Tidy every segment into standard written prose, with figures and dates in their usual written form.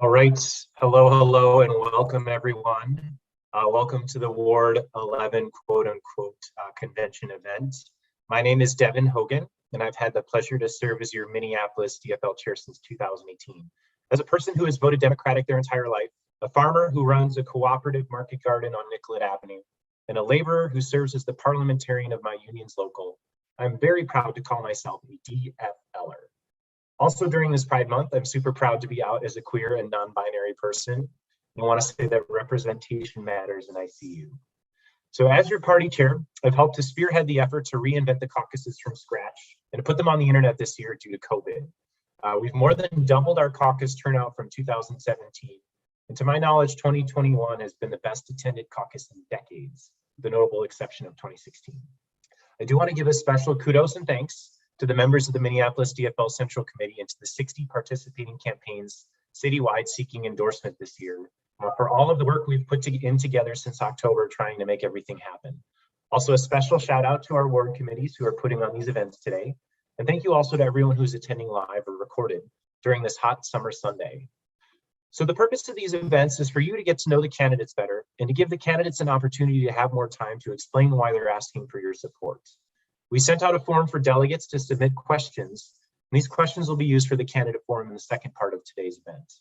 All right. Hello, and welcome everyone. Welcome to the Ward 11 quote unquote convention event. My name is Devin Hogan, and I've had the pleasure to serve as your Minneapolis DFL chair since 2018. As a person who has voted Democratic their entire life, a farmer who runs a cooperative market garden on Nicollet Avenue, and a laborer who serves as the parliamentarian of my union's local, I'm very proud to call myself a DFLer. Also during this Pride Month, I'm super proud to be out as a queer and non-binary person. I want to say that representation matters and I see you. So as your party chair, I've helped to spearhead the effort to reinvent the caucuses from scratch and to put them on the internet this year due to COVID. We've more than doubled our caucus turnout from 2017. And to my knowledge, 2021 has been the best attended caucus in decades, with the notable exception of 2016. I do want to give a special kudos and thanks to the members of the Minneapolis DFL Central Committee and to the 60 participating campaigns citywide seeking endorsement this year for all of the work we've put in together since October trying to make everything happen. Also a special shout out to our ward committees who are putting on these events today. And thank you also to everyone who's attending live or recorded during this hot summer Sunday. So the purpose of these events is for you to get to know the candidates better and to give the candidates an opportunity to have more time to explain why they're asking for your support. We sent out a form for delegates to submit questions, and these questions will be used for the candidate forum in the second part of today's event.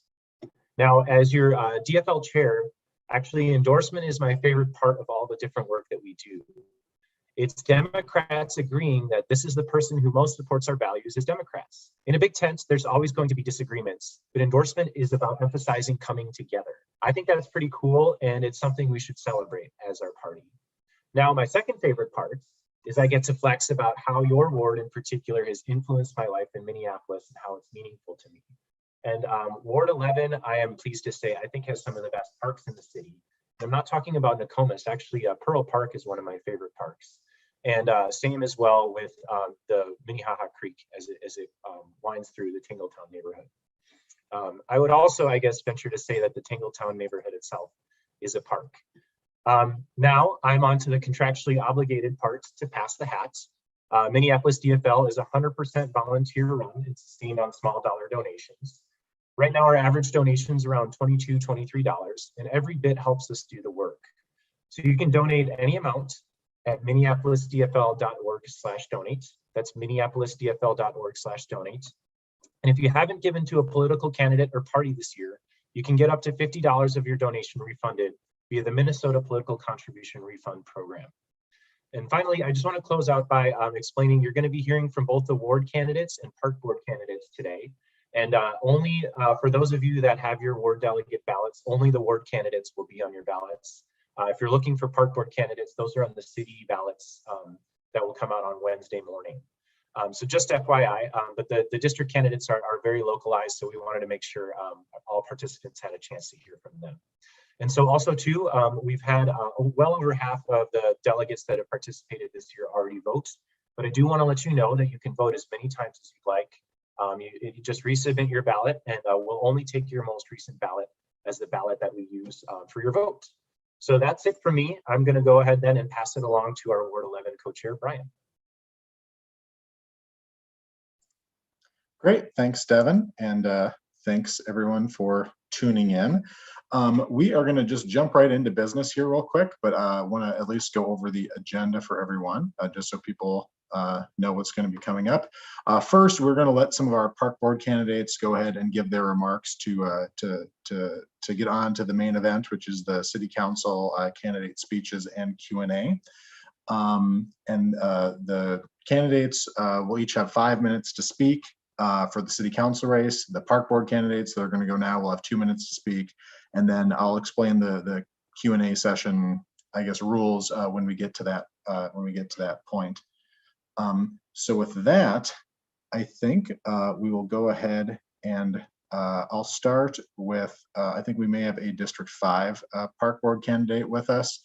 Now, as your DFL chair, actually endorsement is my favorite part of all the different work that we do. It's Democrats agreeing that this is the person who most supports our values as Democrats. In a big tent, there's always going to be disagreements, but endorsement is about emphasizing coming together. I think that's pretty cool, and it's something we should celebrate as our party. Now, my second favorite part is I get to flex about how your ward in particular has influenced my life in Minneapolis and how it's meaningful to me. And Ward 11, I am pleased to say, I think has some of the best parks in the city. I'm not talking about Nokomis, actually Pearl Park is one of my favorite parks. And same as well with the Minnehaha Creek as it winds through the Tingletown neighborhood. I would also, I guess, venture to say that the Tingletown neighborhood itself is a park. Now I'm on to the contractually obligated parts to pass the hats. Minneapolis DFL is 100% volunteer run and sustained on small dollar donations. Right now, our average donation is around $22, $23, and every bit helps us do the work. So you can donate any amount at minneapolisdfl.org/donate. That's minneapolisdfl.org/donate. And if you haven't given to a political candidate or party this year, you can get up to $50 of your donation refunded via the Minnesota Political Contribution Refund Program. And finally, I just want to close out by explaining you're going to be hearing from both the ward candidates and park board candidates today. And only for those of you that have your ward delegate ballots, only the ward candidates will be on your ballots. If you're looking for park board candidates, those are on the city ballots that will come out on Wednesday morning. So just FYI, but the district candidates are very localized, so we wanted to make sure all participants had a chance to hear from them. And so also too, we've had well over half of the delegates that have participated this year already vote, but I do want to let you know that you can vote as many times as you'd like. You just resubmit your ballot, and we'll only take your most recent ballot as the ballot that we use for your vote. So that's it for me. I'm going to go ahead then and pass it along to our Ward 11 co-chair, Brian. Great, thanks, Devin, and thanks everyone for tuning in. We are going to just jump right into business here real quick, but I want to at least go over the agenda for everyone, just so people know what's going to be coming up. First, we're going to let some of our park board candidates go ahead and give their remarks to get on to the main event, which is the city council candidate speeches and Q&A. The candidates will each have 5 minutes to speak for the city council race. The park board candidates that are going to go now will have 2 minutes to speak, and then I'll explain the Q&A session, I guess, rules when we get to that point. So with that, I think we will go ahead and I'll start with, I think we may have a District 5 park board candidate with us.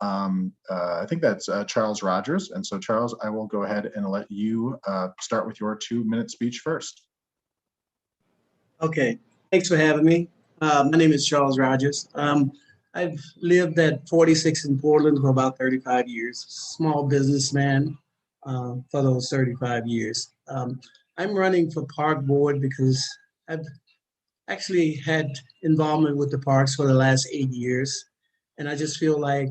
I think that's Charles Rogers. And so Charles, I will go ahead and let you start with your 2-minute speech first. Okay, thanks for having me. My name is Charles Rogers. I've lived at 46 in Portland for about 35 years, small businessman for those 35 years. I'm running for park board because I've actually had involvement with the parks for the last 8 years. And I just feel like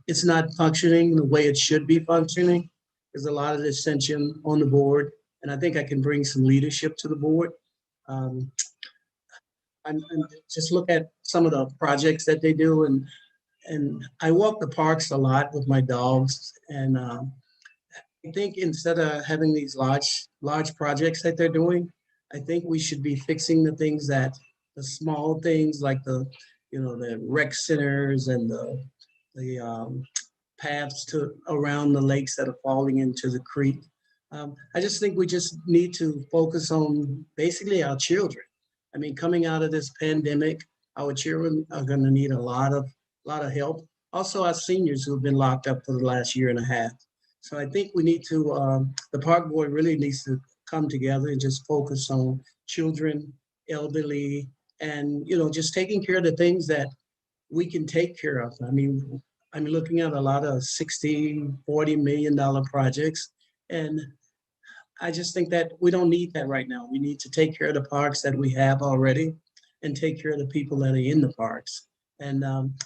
it's not functioning the way it should be functioning. There's a lot of dissension on the board, and I think I can bring some leadership to the board. I'm just look at some of the projects that they do, and I walk the parks a lot with my dogs, and I think instead of having these large projects that they're doing, I think we should be fixing the small things like the rec centers and the paths to around the lakes that are falling into the creek. I just think we just need to focus on basically our children. I mean, coming out of this pandemic, our children are going to need a lot of help. Also, our seniors who have been locked up for the last year and a half. So I think we need to, the park board really needs to come together and just focus on children, elderly, and, just taking care of the things that we can take care of. I mean, I'm looking at a lot of $60, $40 million projects. And I just think that we don't need that right now. We need to take care of the parks that we have already and take care of the people that are in the parks. And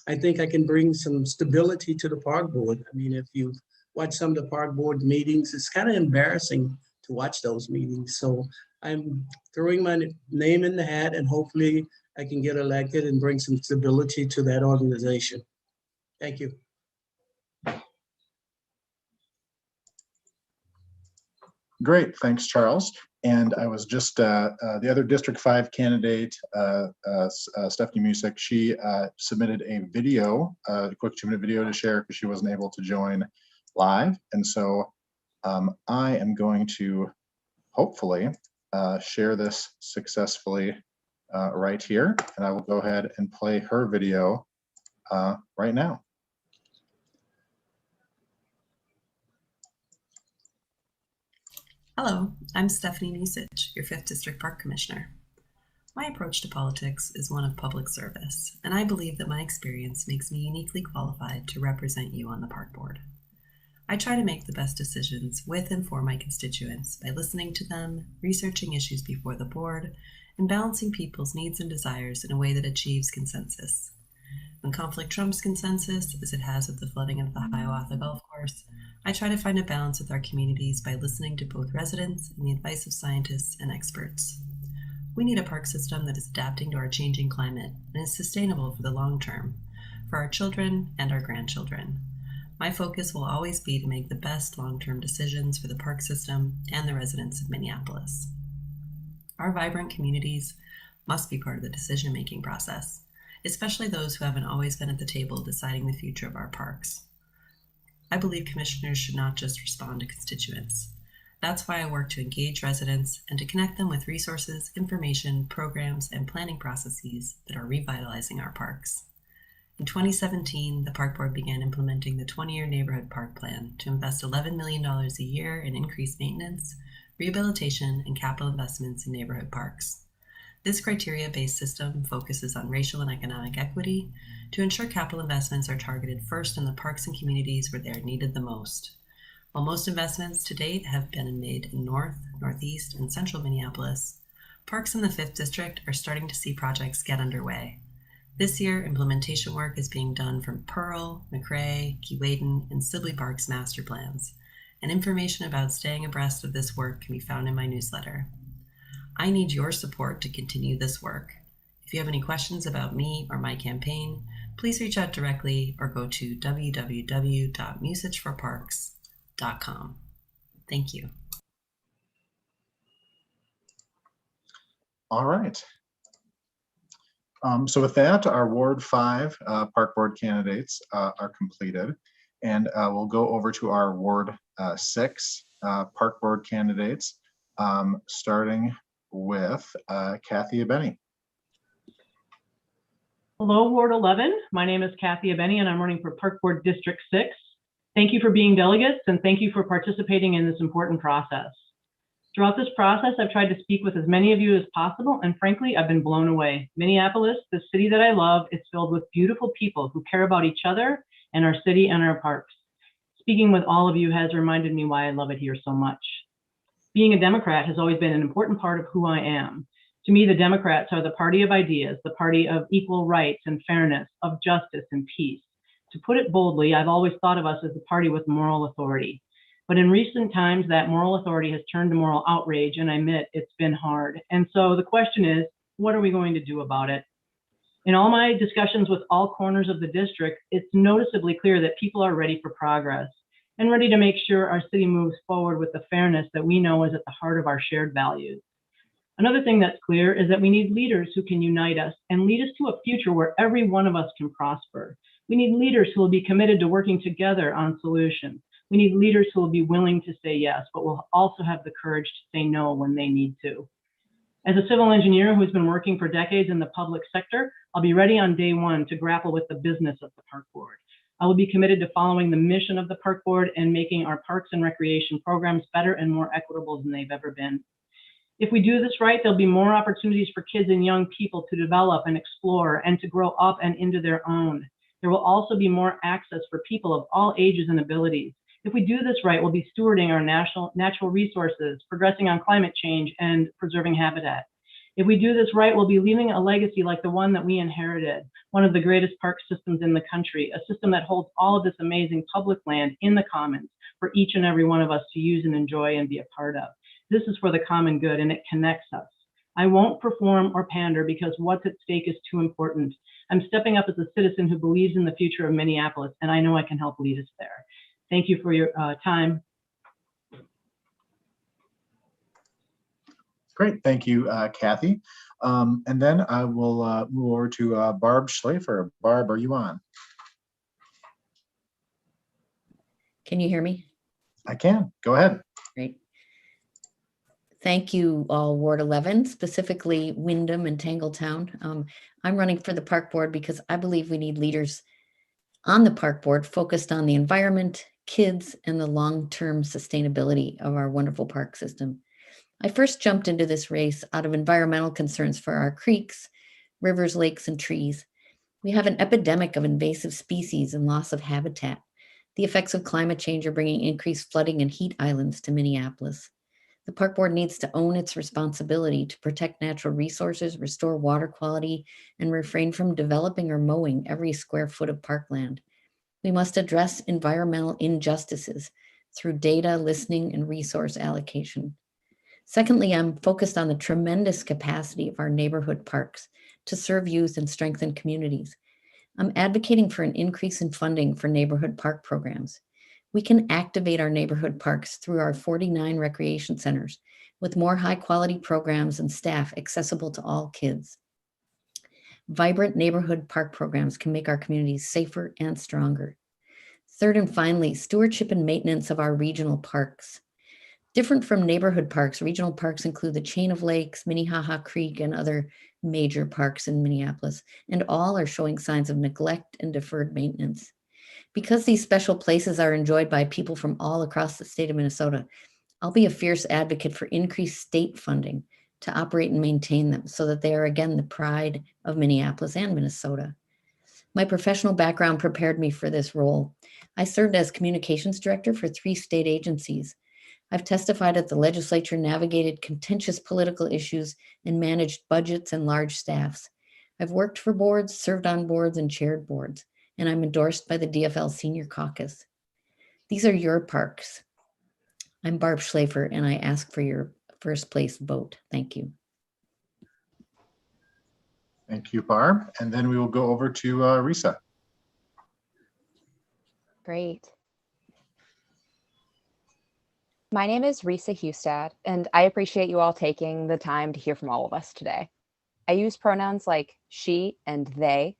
I think I can bring some stability to the park board. I mean, if you watch some of the park board meetings, it's kind of embarrassing to watch those meetings. So I'm throwing my name in the hat, and hopefully I can get elected and bring some stability to that organization. Thank you. Great, thanks, Charles. And I was just, the other District 5 candidate, Stephanie Musick, she submitted a video, a quick 2-minute video to share because she wasn't able to join live. And so I am going to hopefully share this successfully right here. And I will go ahead and play her video right now. Hello, I'm Stephanie Musick, your 5th District Park Commissioner. My approach to politics is one of public service, and I believe that my experience makes me uniquely qualified to represent you on the Park Board. I try to make the best decisions with and for my constituents by listening to them, researching issues before the board, and balancing people's needs and desires in a way that achieves consensus. When conflict trumps consensus, as it has with the flooding of the Hiawatha Golf Course, I try to find a balance with our communities by listening to both residents and the advice of scientists and experts. We need a park system that is adapting to our changing climate and is sustainable for the long term, for our children and our grandchildren. My focus will always be to make the best long-term decisions for the park system and the residents of Minneapolis. Our vibrant communities must be part of the decision-making process, especially those who haven't always been at the table deciding the future of our parks. I believe commissioners should not just respond to constituents. That's why I work to engage residents and to connect them with resources, information, programs, and planning processes that are revitalizing our parks. In 2017, the Park Board began implementing the 20-year Neighborhood Park Plan to invest $11 million a year in increased maintenance, rehabilitation, and capital investments in neighborhood parks. This criteria-based system focuses on racial and economic equity to ensure capital investments are targeted first in the parks and communities where they are needed the most. While most investments to date have been made in North, Northeast, and Central Minneapolis, parks in the 5th District are starting to see projects get underway. This year, implementation work is being done from Pearl, McRae, Keewaydin, and Sibley Park's master plans, and information about staying abreast of this work can be found in my newsletter. I need your support to continue this work. If you have any questions about me or my campaign, please reach out directly or go to www.musichforparks.com. Thank you. All right. So with that, our Ward 5 Park Board candidates are completed. And we'll go over to our Ward 6 Park Board candidates, starting with Kathy Abeni. Hello, Ward 11. My name is Kathy Abeni, and I'm running for Park Board District 6. Thank you for being delegates, and thank you for participating in this important process. Throughout this process, I've tried to speak with as many of you as possible, and frankly, I've been blown away. Minneapolis, the city that I love, is filled with beautiful people who care about each other and our city and our parks. Speaking with all of you has reminded me why I love it here so much. Being a Democrat has always been an important part of who I am. To me, the Democrats are the party of ideas, the party of equal rights and fairness, of justice and peace. To put it boldly, I've always thought of us as the party with moral authority. But in recent times, that moral authority has turned to moral outrage, and I admit it's been hard. And so the question is, what are we going to do about it? In all my discussions with all corners of the district, it's noticeably clear that people are ready for progress and ready to make sure our city moves forward with the fairness that we know is at the heart of our shared values. Another thing that's clear is that we need leaders who can unite us and lead us to a future where every one of us can prosper. We need leaders who will be committed to working together on solutions. We need leaders who will be willing to say yes, but will also have the courage to say no when they need to. As a civil engineer who's been working for decades in the public sector, I'll be ready on day one to grapple with the business of the Park Board. I will be committed to following the mission of the Park Board and making our parks and recreation programs better and more equitable than they've ever been. If we do this right, there'll be more opportunities for kids and young people to develop and explore and to grow up and into their own. There will also be more access for people of all ages and abilities. If we do this right, we'll be stewarding our natural resources, progressing on climate change, and preserving habitat. If we do this right, we'll be leaving a legacy like the one that we inherited, one of the greatest park systems in the country, a system that holds all of this amazing public land in the commons for each and every one of us to use and enjoy and be a part of. This is for the common good, and it connects us. I won't perform or pander because what's at stake is too important. I'm stepping up as a citizen who believes in the future of Minneapolis, and I know I can help lead us there. Thank you for your time. Great, thank you, Kathy. And then I will move over to Barb Schlafer. Barb, are you on? Can you hear me? I can, go ahead. Great. Thank you all, Ward 11, specifically Wyndham and Tangletown. I'm running for the Park Board because I believe we need leaders on the Park Board focused on the environment, kids, and the long-term sustainability of our wonderful park system. I first jumped into this race out of environmental concerns for our creeks, rivers, lakes, and trees. We have an epidemic of invasive species and loss of habitat. The effects of climate change are bringing increased flooding and heat islands to Minneapolis. The Park Board needs to own its responsibility to protect natural resources, restore water quality, and refrain from developing or mowing every square foot of parkland. We must address environmental injustices through data, listening, and resource allocation. Secondly, I'm focused on the tremendous capacity of our neighborhood parks to serve youth and strengthen communities. I'm advocating for an increase in funding for neighborhood park programs. We can activate our neighborhood parks through our 49 recreation centers with more high-quality programs and staff accessible to all kids. Vibrant neighborhood park programs can make our communities safer and stronger. Third and finally, stewardship and maintenance of our regional parks. Different from neighborhood parks, regional parks include the chain of lakes, Minnehaha Creek, and other major parks in Minneapolis, and all are showing signs of neglect and deferred maintenance. Because these special places are enjoyed by people from all across the state of Minnesota, I'll be a fierce advocate for increased state funding to operate and maintain them so that they are again the pride of Minneapolis and Minnesota. My professional background prepared me for this role. I served as communications director for 3 state agencies. I've testified at the legislature, navigated contentious political issues, and managed budgets and large staffs. I've worked for boards, served on boards, and chaired boards, and I'm endorsed by the DFL Senior Caucus. These are your parks. I'm Barb Schlafer, and I ask for your first place vote. Thank you. Thank you, Barb. And then we will go over to Risa. Great. My name is Risa Hustad, and I appreciate you all taking the time to hear from all of us today. I use pronouns like she and they.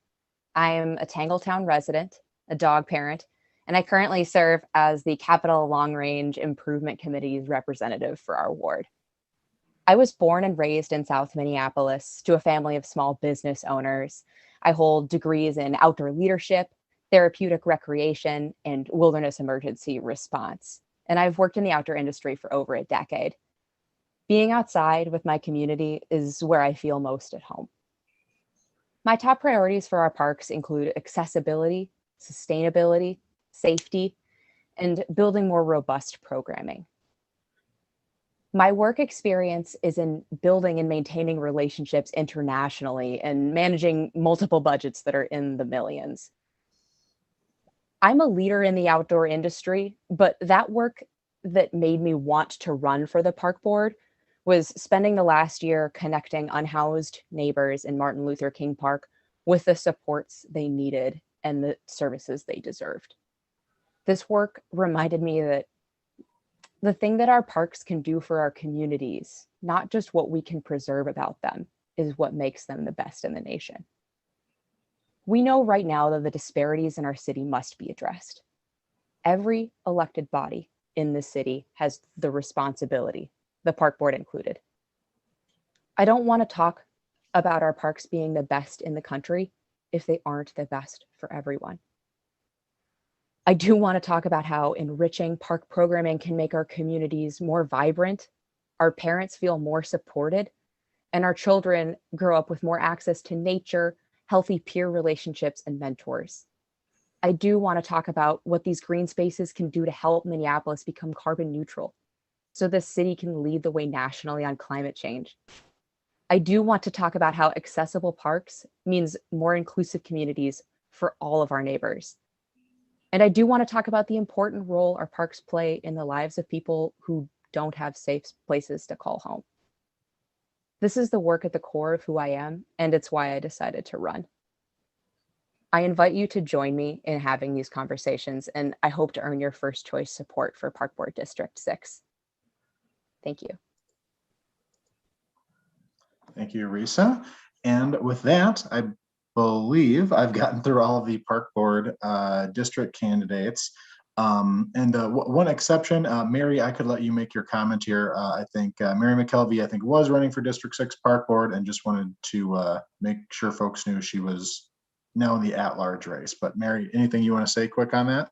I am a Tangletown resident, a dog parent, and I currently serve as the Capital Long Range Improvement Committee's representative for our ward. I was born and raised in South Minneapolis to a family of small business owners. I hold degrees in outdoor leadership, therapeutic recreation, and wilderness emergency response. And I've worked in the outdoor industry for over a decade. Being outside with my community is where I feel most at home. My top priorities for our parks include accessibility, sustainability, safety, and building more robust programming. My work experience is in building and maintaining relationships internationally and managing multiple budgets that are in the millions. I'm a leader in the outdoor industry, but that work that made me want to run for the park board was spending the last year connecting unhoused neighbors in Martin Luther King Park with the supports they needed and the services they deserved. This work reminded me that the thing that our parks can do for our communities, not just what we can preserve about them, is what makes them the best in the nation. We know right now that the disparities in our city must be addressed. Every elected body in the city has the responsibility, the park board included. I don't want to talk about our parks being the best in the country if they aren't the best for everyone. I do want to talk about how enriching park programming can make our communities more vibrant, our parents feel more supported, and our children grow up with more access to nature, healthy peer relationships, and mentors. I do want to talk about what these green spaces can do to help Minneapolis become carbon neutral, so the city can lead the way nationally on climate change. I do want to talk about how accessible parks means more inclusive communities for all of our neighbors. And I do want to talk about the important role our parks play in the lives of people who don't have safe places to call home. This is the work at the core of who I am, and it's why I decided to run. I invite you to join me in having these conversations, and I hope to earn your first choice support for Park Board District 6. Thank you. Thank you, Risa. And with that, I believe I've gotten through all of the park board district candidates. One exception, Mary, I could let you make your comment here. I think Mary McKelvey, I think, was running for District 6 Park Board, and just wanted to make sure folks knew she was now in the at-large race. But Mary, anything you want to say quick on that?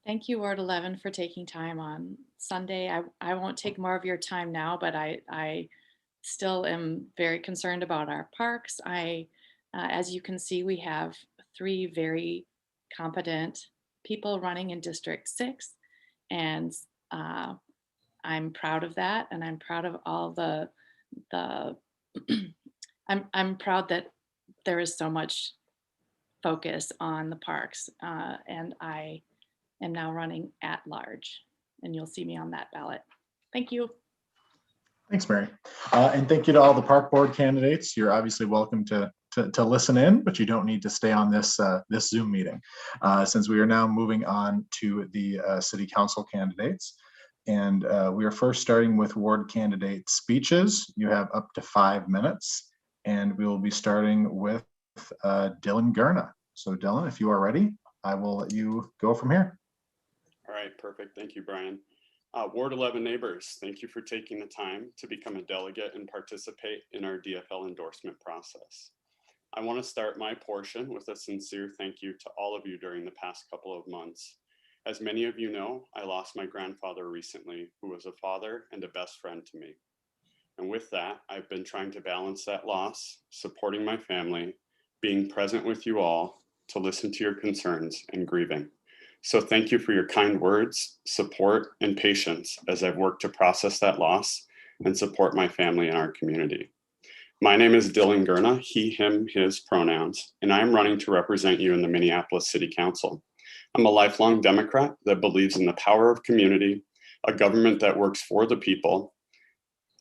Thank you, Ward 11, for taking time on Sunday. I won't take more of your time now, but I still am very concerned about our parks. As you can see, we have 3 very competent people running in District 6, and I'm proud of that, and I'm proud of all the I'm proud that there is so much focus on the parks, and I am now running at large, and you'll see me on that ballot. Thank you. Thanks, Mary. And thank you to all the park board candidates. You're obviously welcome to listen in, but you don't need to stay on this this Zoom meeting, since we are now moving on to the city council candidates. And we are first starting with ward candidate speeches. You have up to 5 minutes, and we will be starting with Dylan Gurna. So Dylan, if you are ready, I will let you go from here. All right, perfect. Thank you, Brian. Ward 11 neighbors, thank you for taking the time to become a delegate and participate in our DFL endorsement process. I want to start my portion with a sincere thank you to all of you during the past couple of months. As many of you know, I lost my grandfather recently, who was a father and a best friend to me. And with that, I've been trying to balance that loss, supporting my family, being present with you all to listen to your concerns, and grieving. So thank you for your kind words, support, and patience as I've worked to process that loss and support my family and our community. My name is Dylan Gurna, he, him, his pronouns, and I am running to represent you in the Minneapolis City Council. I'm a lifelong Democrat that believes in the power of community, a government that works for the people,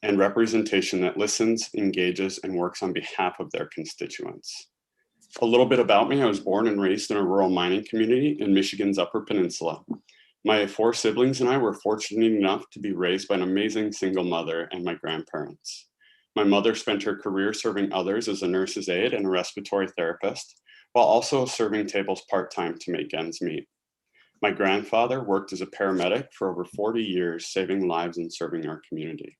and representation that listens, engages, and works on behalf of their constituents. A little bit about me: I was born and raised in a rural mining community in Michigan's Upper Peninsula. My 4 siblings and I were fortunate enough to be raised by an amazing single mother and my grandparents. My mother spent her career serving others as a nurse's aide and a respiratory therapist, while also serving tables part-time to make ends meet. My grandfather worked as a paramedic for over 40 years, saving lives and serving our community.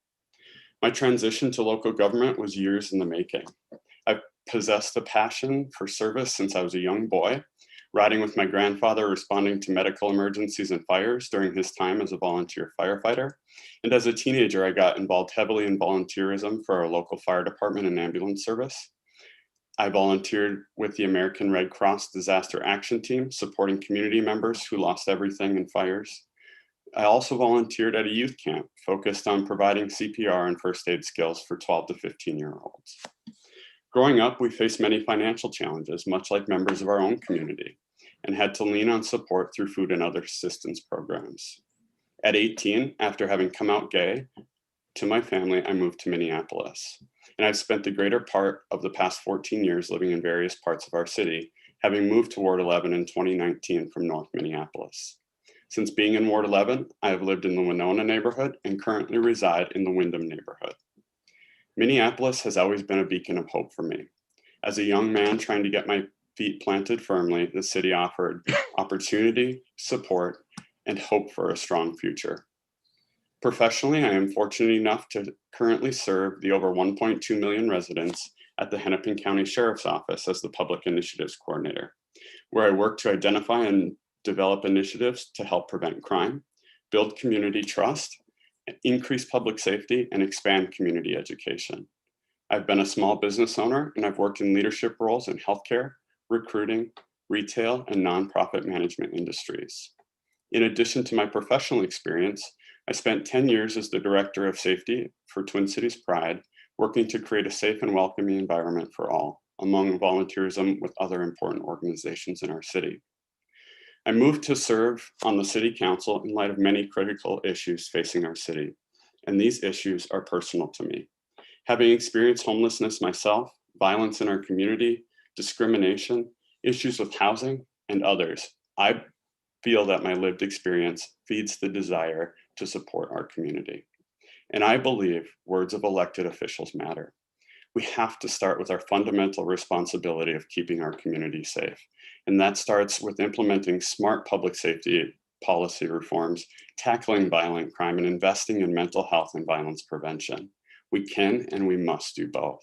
My transition to local government was years in the making. I possessed a passion for service since I was a young boy, riding with my grandfather, responding to medical emergencies and fires during his time as a volunteer firefighter. And as a teenager, I got involved heavily in volunteerism for our local fire department and ambulance service. I volunteered with the American Red Cross Disaster Action Team, supporting community members who lost everything in fires. I also volunteered at a youth camp focused on providing CPR and first aid skills for 12 to 15-year-olds. Growing up, we faced many financial challenges, much like members of our own community, and had to lean on support through food and other assistance programs. At 18, after having come out gay to my family, I moved to Minneapolis. And I've spent the greater part of the past 14 years living in various parts of our city, having moved to Ward 11 in 2019 from North Minneapolis. Since being in Ward 11, I have lived in the Winona neighborhood and currently reside in the Windham neighborhood. Minneapolis has always been a beacon of hope for me. As a young man trying to get my feet planted firmly, the city offered opportunity, support, and hope for a strong future. Professionally, I am fortunate enough to currently serve the over 1.2 million residents at the Hennepin County Sheriff's Office as the Public Initiatives Coordinator, where I work to identify and develop initiatives to help prevent crime, build community trust, increase public safety, and expand community education. I've been a small business owner, and I've worked in leadership roles in healthcare, recruiting, retail, and nonprofit management industries. In addition to my professional experience, I spent 10 years as the Director of Safety for Twin Cities Pride, working to create a safe and welcoming environment for all, among volunteerism with other important organizations in our city. I moved to serve on the City Council in light of many critical issues facing our city, and these issues are personal to me. Having experienced homelessness myself, violence in our community, discrimination, issues with housing, and others, I feel that my lived experience feeds the desire to support our community. And I believe words of elected officials matter. We have to start with our fundamental responsibility of keeping our community safe. And that starts with implementing smart public safety policy reforms, tackling violent crime, and investing in mental health and violence prevention. We can and we must do both.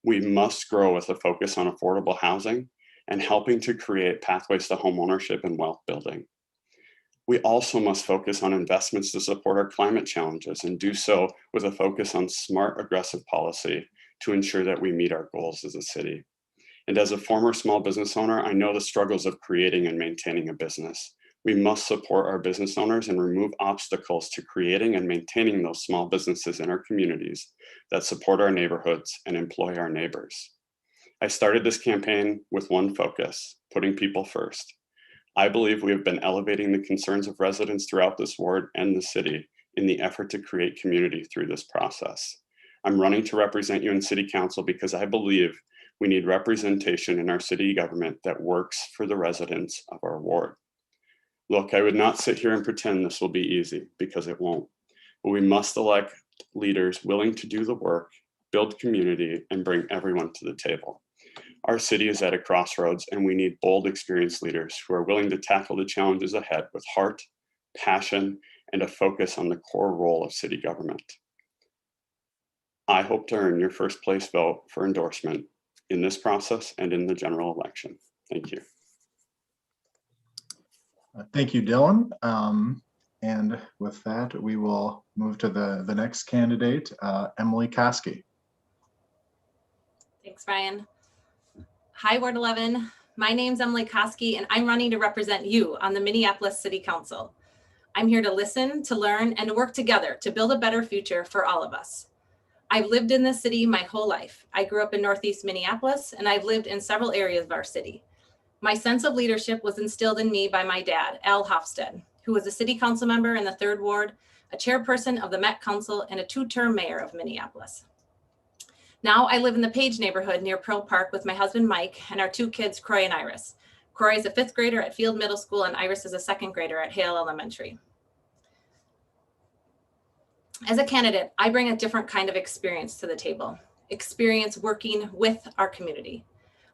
We must grow with a focus on affordable housing and helping to create pathways to homeownership and wealth building. We also must focus on investments to support our climate challenges and do so with a focus on smart, aggressive policy to ensure that we meet our goals as a city. And as a former small business owner, I know the struggles of creating and maintaining a business. We must support our business owners and remove obstacles to creating and maintaining those small businesses in our communities that support our neighborhoods and employ our neighbors. I started this campaign with one focus, putting people first. I believe we have been elevating the concerns of residents throughout this ward and the city in the effort to create community through this process. I'm running to represent you in City Council because I believe we need representation in our city government that works for the residents of our ward. Look, I would not sit here and pretend this will be easy, because it won't. But we must elect leaders willing to do the work, build community, and bring everyone to the table. Our city is at a crossroads, and we need bold, experienced leaders who are willing to tackle the challenges ahead with heart, passion, and a focus on the core role of city government. I hope to earn your first place vote for endorsement in this process and in the general election. Thank you. Thank you, Dylan. And with that, we will move to the next candidate, Emily Koski. Thanks, Brian. Hi, Ward 11. My name's Emily Koski, and I'm running to represent you on the Minneapolis City Council. I'm here to listen, to learn, and to work together to build a better future for all of us. I've lived in this city my whole life. I grew up in Northeast Minneapolis, and I've lived in several areas of our city. My sense of leadership was instilled in me by my dad, Al Hofstad, who was a city council member in the 3rd Ward, a chairperson of the Met Council, and a 2-term mayor of Minneapolis. Now I live in the Page neighborhood near Pearl Park with my husband, Mike, and our 2 kids, Croy and Iris. Croy is a 5th grader at Field Middle School, and Iris is a 2nd grader at Hale Elementary. As a candidate, I bring a different kind of experience to the table, experience working with our community.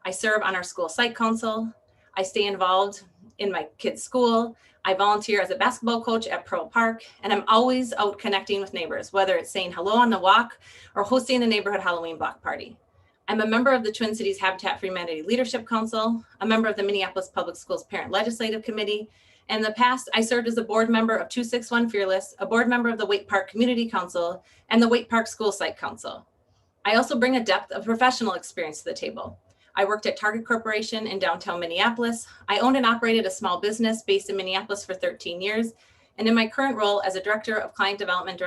I serve on our school site council. I stay involved in my kids' school. I volunteer as a basketball coach at Pearl Park, and I'm always out connecting with neighbors, whether it's saying hello on the walk or hosting a neighborhood Halloween block party. I'm a member of the Twin Cities Habitat for Humanity Leadership Council, a member of the Minneapolis Public Schools Parent Legislative Committee. In the past, I served as a board member of 261 Fearless, a board member of the Waite Park Community Council, and the Waite Park School Site Council. I also bring a depth of professional experience to the table. I worked at Target Corporation in downtown Minneapolis. I owned and operated a small business based in Minneapolis for 13 years. And in my current role as a Director of Client Development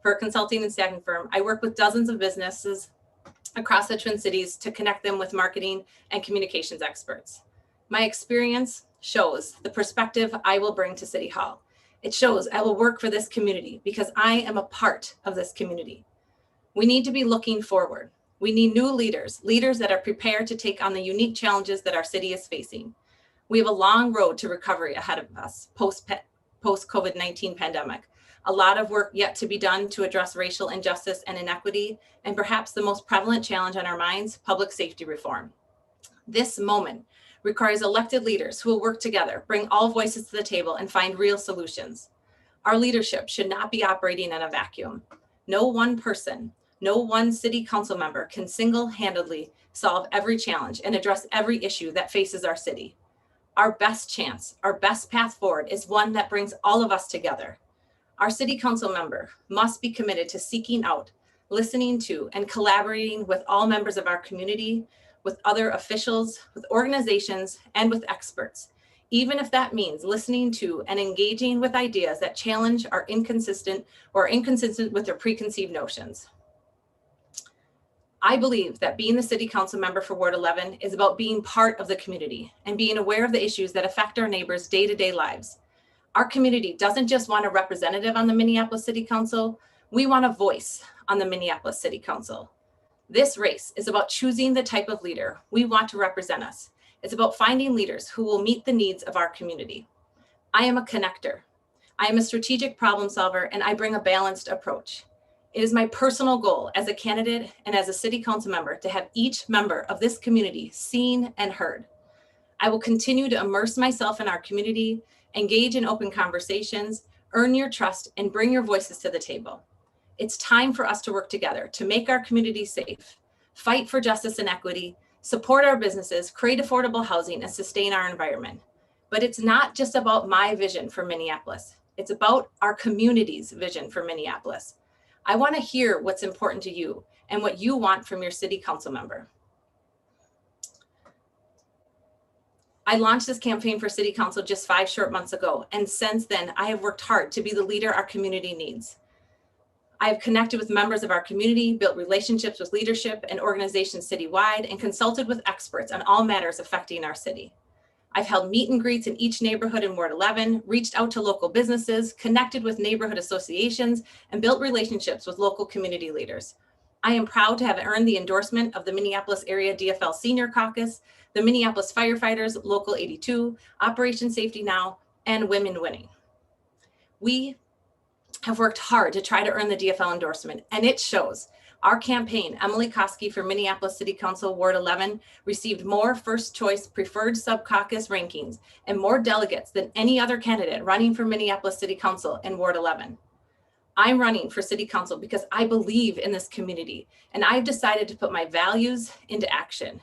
for a consulting and staffing firm, I work with dozens of businesses across the Twin Cities to connect them with marketing and communications experts. My experience shows the perspective I will bring to City Hall. It shows I will work for this community because I am a part of this community. We need to be looking forward. We need new leaders, leaders that are prepared to take on the unique challenges that our city is facing. We have a long road to recovery ahead of us post-COVID-19 pandemic. A lot of work yet to be done to address racial injustice and inequity, and perhaps the most prevalent challenge on our minds, public safety reform. This moment requires elected leaders who will work together, bring all voices to the table, and find real solutions. Our leadership should not be operating in a vacuum. No one person, no one city council member can single-handedly solve every challenge and address every issue that faces our city. Our best chance, our best path forward is one that brings all of us together. Our city council member must be committed to seeking out, listening to, and collaborating with all members of our community, with other officials, with organizations, and with experts, even if that means listening to and engaging with ideas that challenge our inconsistent with their preconceived notions. I believe that being the city council member for Ward 11 is about being part of the community and being aware of the issues that affect our neighbors' day-to-day lives. Our community doesn't just want a representative on the Minneapolis City Council, we want a voice on the Minneapolis City Council. This race is about choosing the type of leader we want to represent us. It's about finding leaders who will meet the needs of our community. I am a connector. I am a strategic problem solver, and I bring a balanced approach. It is my personal goal as a candidate and as a city council member to have each member of this community seen and heard. I will continue to immerse myself in our community, engage in open conversations, earn your trust, and bring your voices to the table. It's time for us to work together to make our community safe, fight for justice and equity, support our businesses, create affordable housing, and sustain our environment. But it's not just about my vision for Minneapolis. It's about our community's vision for Minneapolis. I want to hear what's important to you and what you want from your city council member. I launched this campaign for city council just 5 short months ago, and since then, I have worked hard to be the leader our community needs. I have connected with members of our community, built relationships with leadership and organizations citywide, and consulted with experts on all matters affecting our city. I've held meet and greets in each neighborhood in Ward 11, reached out to local businesses, connected with neighborhood associations, and built relationships with local community leaders. I am proud to have earned the endorsement of the Minneapolis Area DFL Senior Caucus, the Minneapolis Firefighters Local 82, Operation Safety Now, and Women Winning. We have worked hard to try to earn the DFL endorsement, and it shows. Our campaign, Emily Koski for Minneapolis City Council Ward 11, received more first choice preferred sub-caucus rankings and more delegates than any other candidate running for Minneapolis City Council in Ward 11. I'm running for City Council because I believe in this community, and I've decided to put my values into action.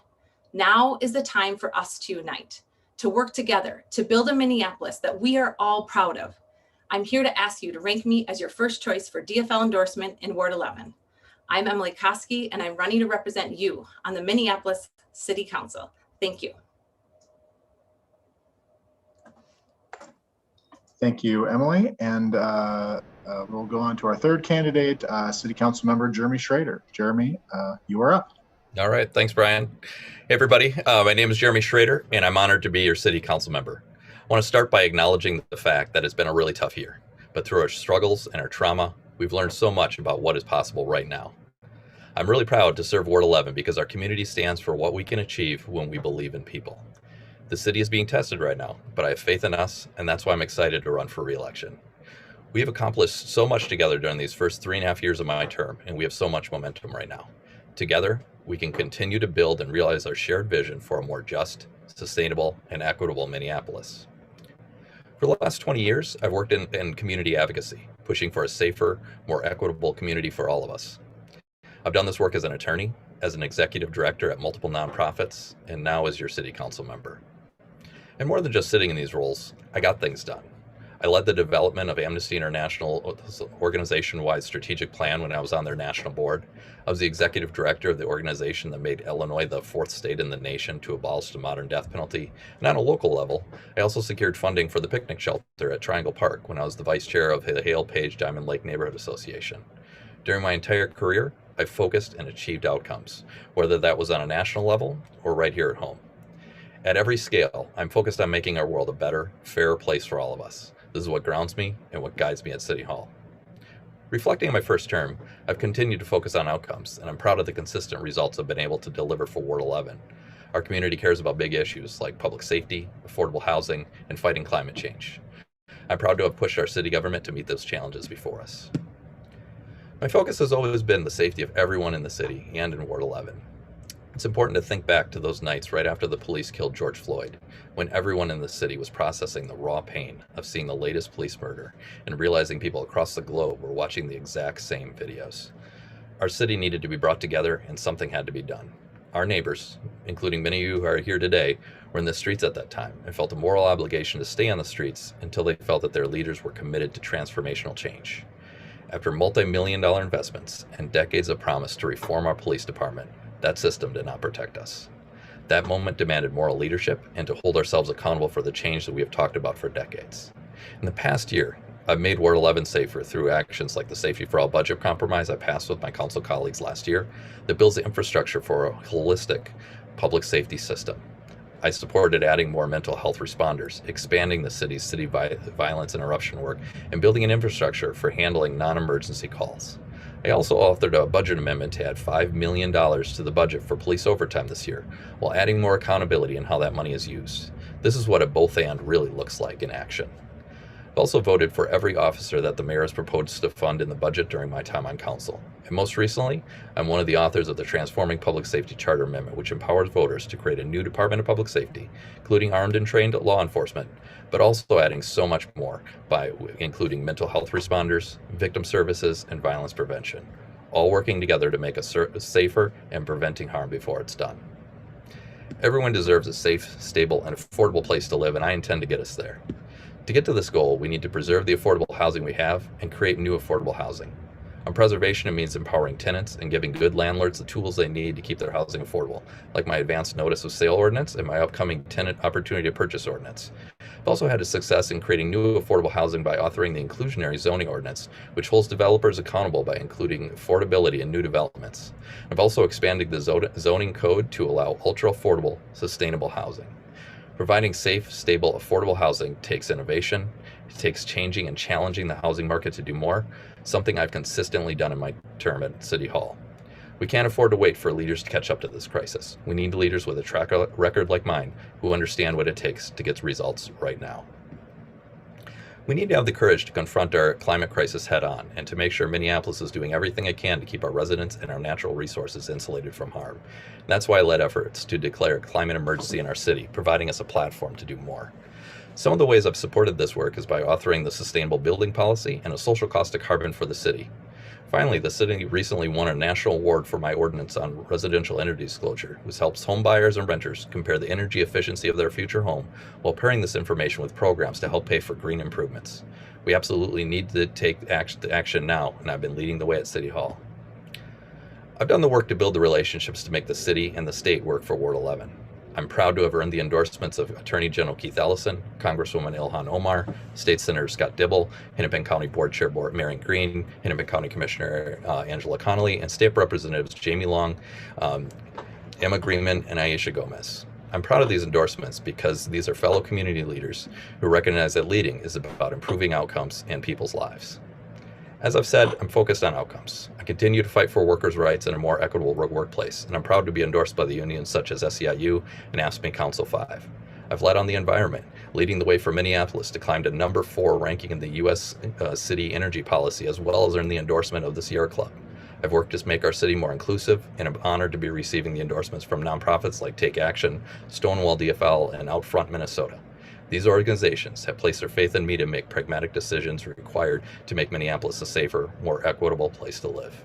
Now is the time for us to unite, to work together, to build a Minneapolis that we are all proud of. I'm here to ask you to rank me as your first choice for DFL endorsement in Ward 11. I'm Emily Koski, and I'm running to represent you on the Minneapolis City Council. Thank you. Thank you, Emily. And we'll go on to our third candidate, City Council Member Jeremy Schroeder. Jeremy, you are up. All right. Thanks, Brian. Hey, everybody. My name is Jeremy Schroeder, and I'm honored to be your City Council member. I want to start by acknowledging the fact that it's been a really tough year, but through our struggles and our trauma, we've learned so much about what is possible right now. I'm really proud to serve Ward 11 because our community stands for what we can achieve when we believe in people. The city is being tested right now, but I have faith in us, and that's why I'm excited to run for re-election. We have accomplished so much together during these first 3.5 years of my term, and we have so much momentum right now. Together, we can continue to build and realize our shared vision for a more just, sustainable, and equitable Minneapolis. For the last 20 years, I've worked in community advocacy, pushing for a safer, more equitable community for all of us. I've done this work as an attorney, as an executive director at multiple nonprofits, and now as your city council member. And more than just sitting in these roles, I got things done. I led the development of Amnesty International organization-wide strategic plan when I was on their national board. I was the executive director of the organization that made Illinois the 4th state in the nation to abolish the modern death penalty. And on a local level, I also secured funding for the picnic shelter at Triangle Park when I was the vice chair of the Hale Page Diamond Lake Neighborhood Association. During my entire career, I focused and achieved outcomes, whether that was on a national level or right here at home. At every scale, I'm focused on making our world a better, fairer place for all of us. This is what grounds me and what guides me at City Hall. Reflecting on my first term, I've continued to focus on outcomes, and I'm proud of the consistent results I've been able to deliver for Ward 11. Our community cares about big issues like public safety, affordable housing, and fighting climate change. I'm proud to have pushed our city government to meet those challenges before us. My focus has always been the safety of everyone in the city and in Ward 11. It's important to think back to those nights right after the police killed George Floyd, when everyone in the city was processing the raw pain of seeing the latest police murder and realizing people across the globe were watching the exact same videos. Our city needed to be brought together and something had to be done. Our neighbors, including many of you who are here today, were in the streets at that time and felt a moral obligation to stay on the streets until they felt that their leaders were committed to transformational change. After multi-million-dollar investments and decades of promise to reform our police department, that system did not protect us. That moment demanded moral leadership and to hold ourselves accountable for the change that we have talked about for decades. In the past year, I've made Ward 11 safer through actions like the Safety for All budget compromise I passed with my council colleagues last year that builds the infrastructure for a holistic public safety system. I supported adding more mental health responders, expanding the city's city violence interruption work, and building an infrastructure for handling non-emergency calls. I also authored a budget amendment to add $5 million to the budget for police overtime this year, while adding more accountability in how that money is used. This is what a both and really looks like in action. I've also voted for every officer that the mayor has proposed to fund in the budget during my time on council. And most recently, I'm one of the authors of the Transforming Public Safety Charter Amendment, which empowers voters to create a new Department of Public Safety, including armed and trained law enforcement, but also adding so much more by including mental health responders, victim services, and violence prevention, all working together to make us safer and preventing harm before it's done. Everyone deserves a safe, stable, and affordable place to live, and I intend to get us there. To get to this goal, we need to preserve the affordable housing we have and create new affordable housing. On preservation, it means empowering tenants and giving good landlords the tools they need to keep their housing affordable, like my advanced notice of sale ordinance and my upcoming tenant opportunity to purchase ordinance. I've also had a success in creating new affordable housing by authoring the inclusionary zoning ordinance, which holds developers accountable by including affordability in new developments. I've also expanded the zoning code to allow ultra-affordable, sustainable housing. Providing safe, stable, affordable housing takes innovation. It takes changing and challenging the housing market to do more, something I've consistently done in my term at City Hall. We can't afford to wait for leaders to catch up to this crisis. We need leaders with a track record like mine who understand what it takes to get results right now. We need to have the courage to confront our climate crisis head on and to make sure Minneapolis is doing everything it can to keep our residents and our natural resources insulated from harm. And that's why I led efforts to declare a climate emergency in our city, providing us a platform to do more. Some of the ways I've supported this work is by authoring the Sustainable Building Policy and a social cost of carbon for the city. Finally, the city recently won a national award for my ordinance on residential energy disclosure, which helps home buyers and renters compare the energy efficiency of their future home while pairing this information with programs to help pay for green improvements. We absolutely need to take action now, and I've been leading the way at City Hall. I've done the work to build the relationships to make the city and the state work for Ward 11. I'm proud to have earned the endorsements of Attorney General Keith Ellison, Congresswoman Ilhan Omar, State Senator Scott Dibble, Hennepin County Board Chair Marion Green, Hennepin County Commissioner Angela Connolly, and State Representatives Jamie Long, Emma Greenman, and Aisha Gomez. I'm proud of these endorsements because these are fellow community leaders who recognize that leading is about improving outcomes in people's lives. As I've said, I'm focused on outcomes. I continue to fight for workers' rights and a more equitable workplace, and I'm proud to be endorsed by the unions such as SEIU and AFSCME Council 5. I've led on the environment, leading the way for Minneapolis to climb to number 4 ranking in the U.S. city energy policy, as well as earn the endorsement of the Sierra Club. I've worked to make our city more inclusive, and I'm honored to be receiving the endorsements from nonprofits like Take Action, Stonewall DFL, and Outfront Minnesota. These organizations have placed their faith in me to make pragmatic decisions required to make Minneapolis a safer, more equitable place to live.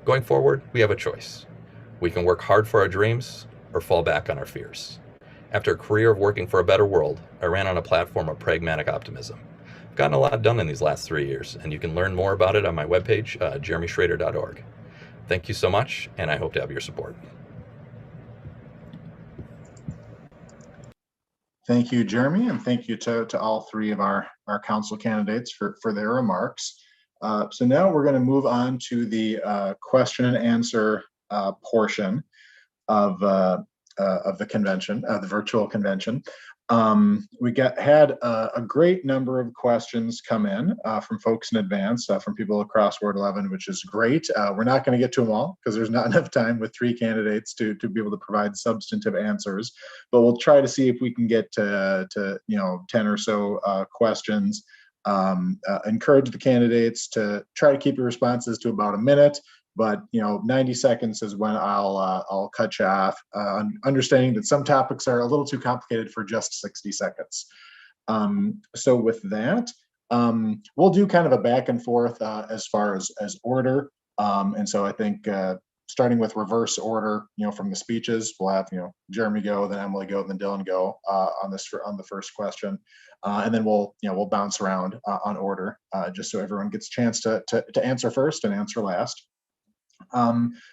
Going forward, we have a choice. We can work hard for our dreams or fall back on our fears. After a career of working for a better world, I ran on a platform of pragmatic optimism. I've gotten a lot done in these last 3 years, and you can learn more about it on my webpage, jeremyschroeder.org. Thank you so much, and I hope to have your support. Thank you, Jeremy, and thank you to all three of our council candidates for their remarks. So now we're going to move on to the question and answer portion of the convention, the virtual convention. We had a great number of questions come in from folks in advance, from people across Ward 11, which is great. We're not going to get to them all because there's not enough time with 3 candidates to be able to provide substantive answers, but we'll try to see if we can get to 10 or so questions. Encourage the candidates to try to keep your responses to about a minute, but 90 seconds is when I'll cut you off, understanding that some topics are a little too complicated for just 60 seconds. So with that, we'll do kind of a back and forth as far as order. And so I think starting with reverse order, from the speeches, we'll have Jeremy go, then Emily go, then Dylan go on the first question, and then we'll bounce around on order just so everyone gets a chance to answer first and answer last.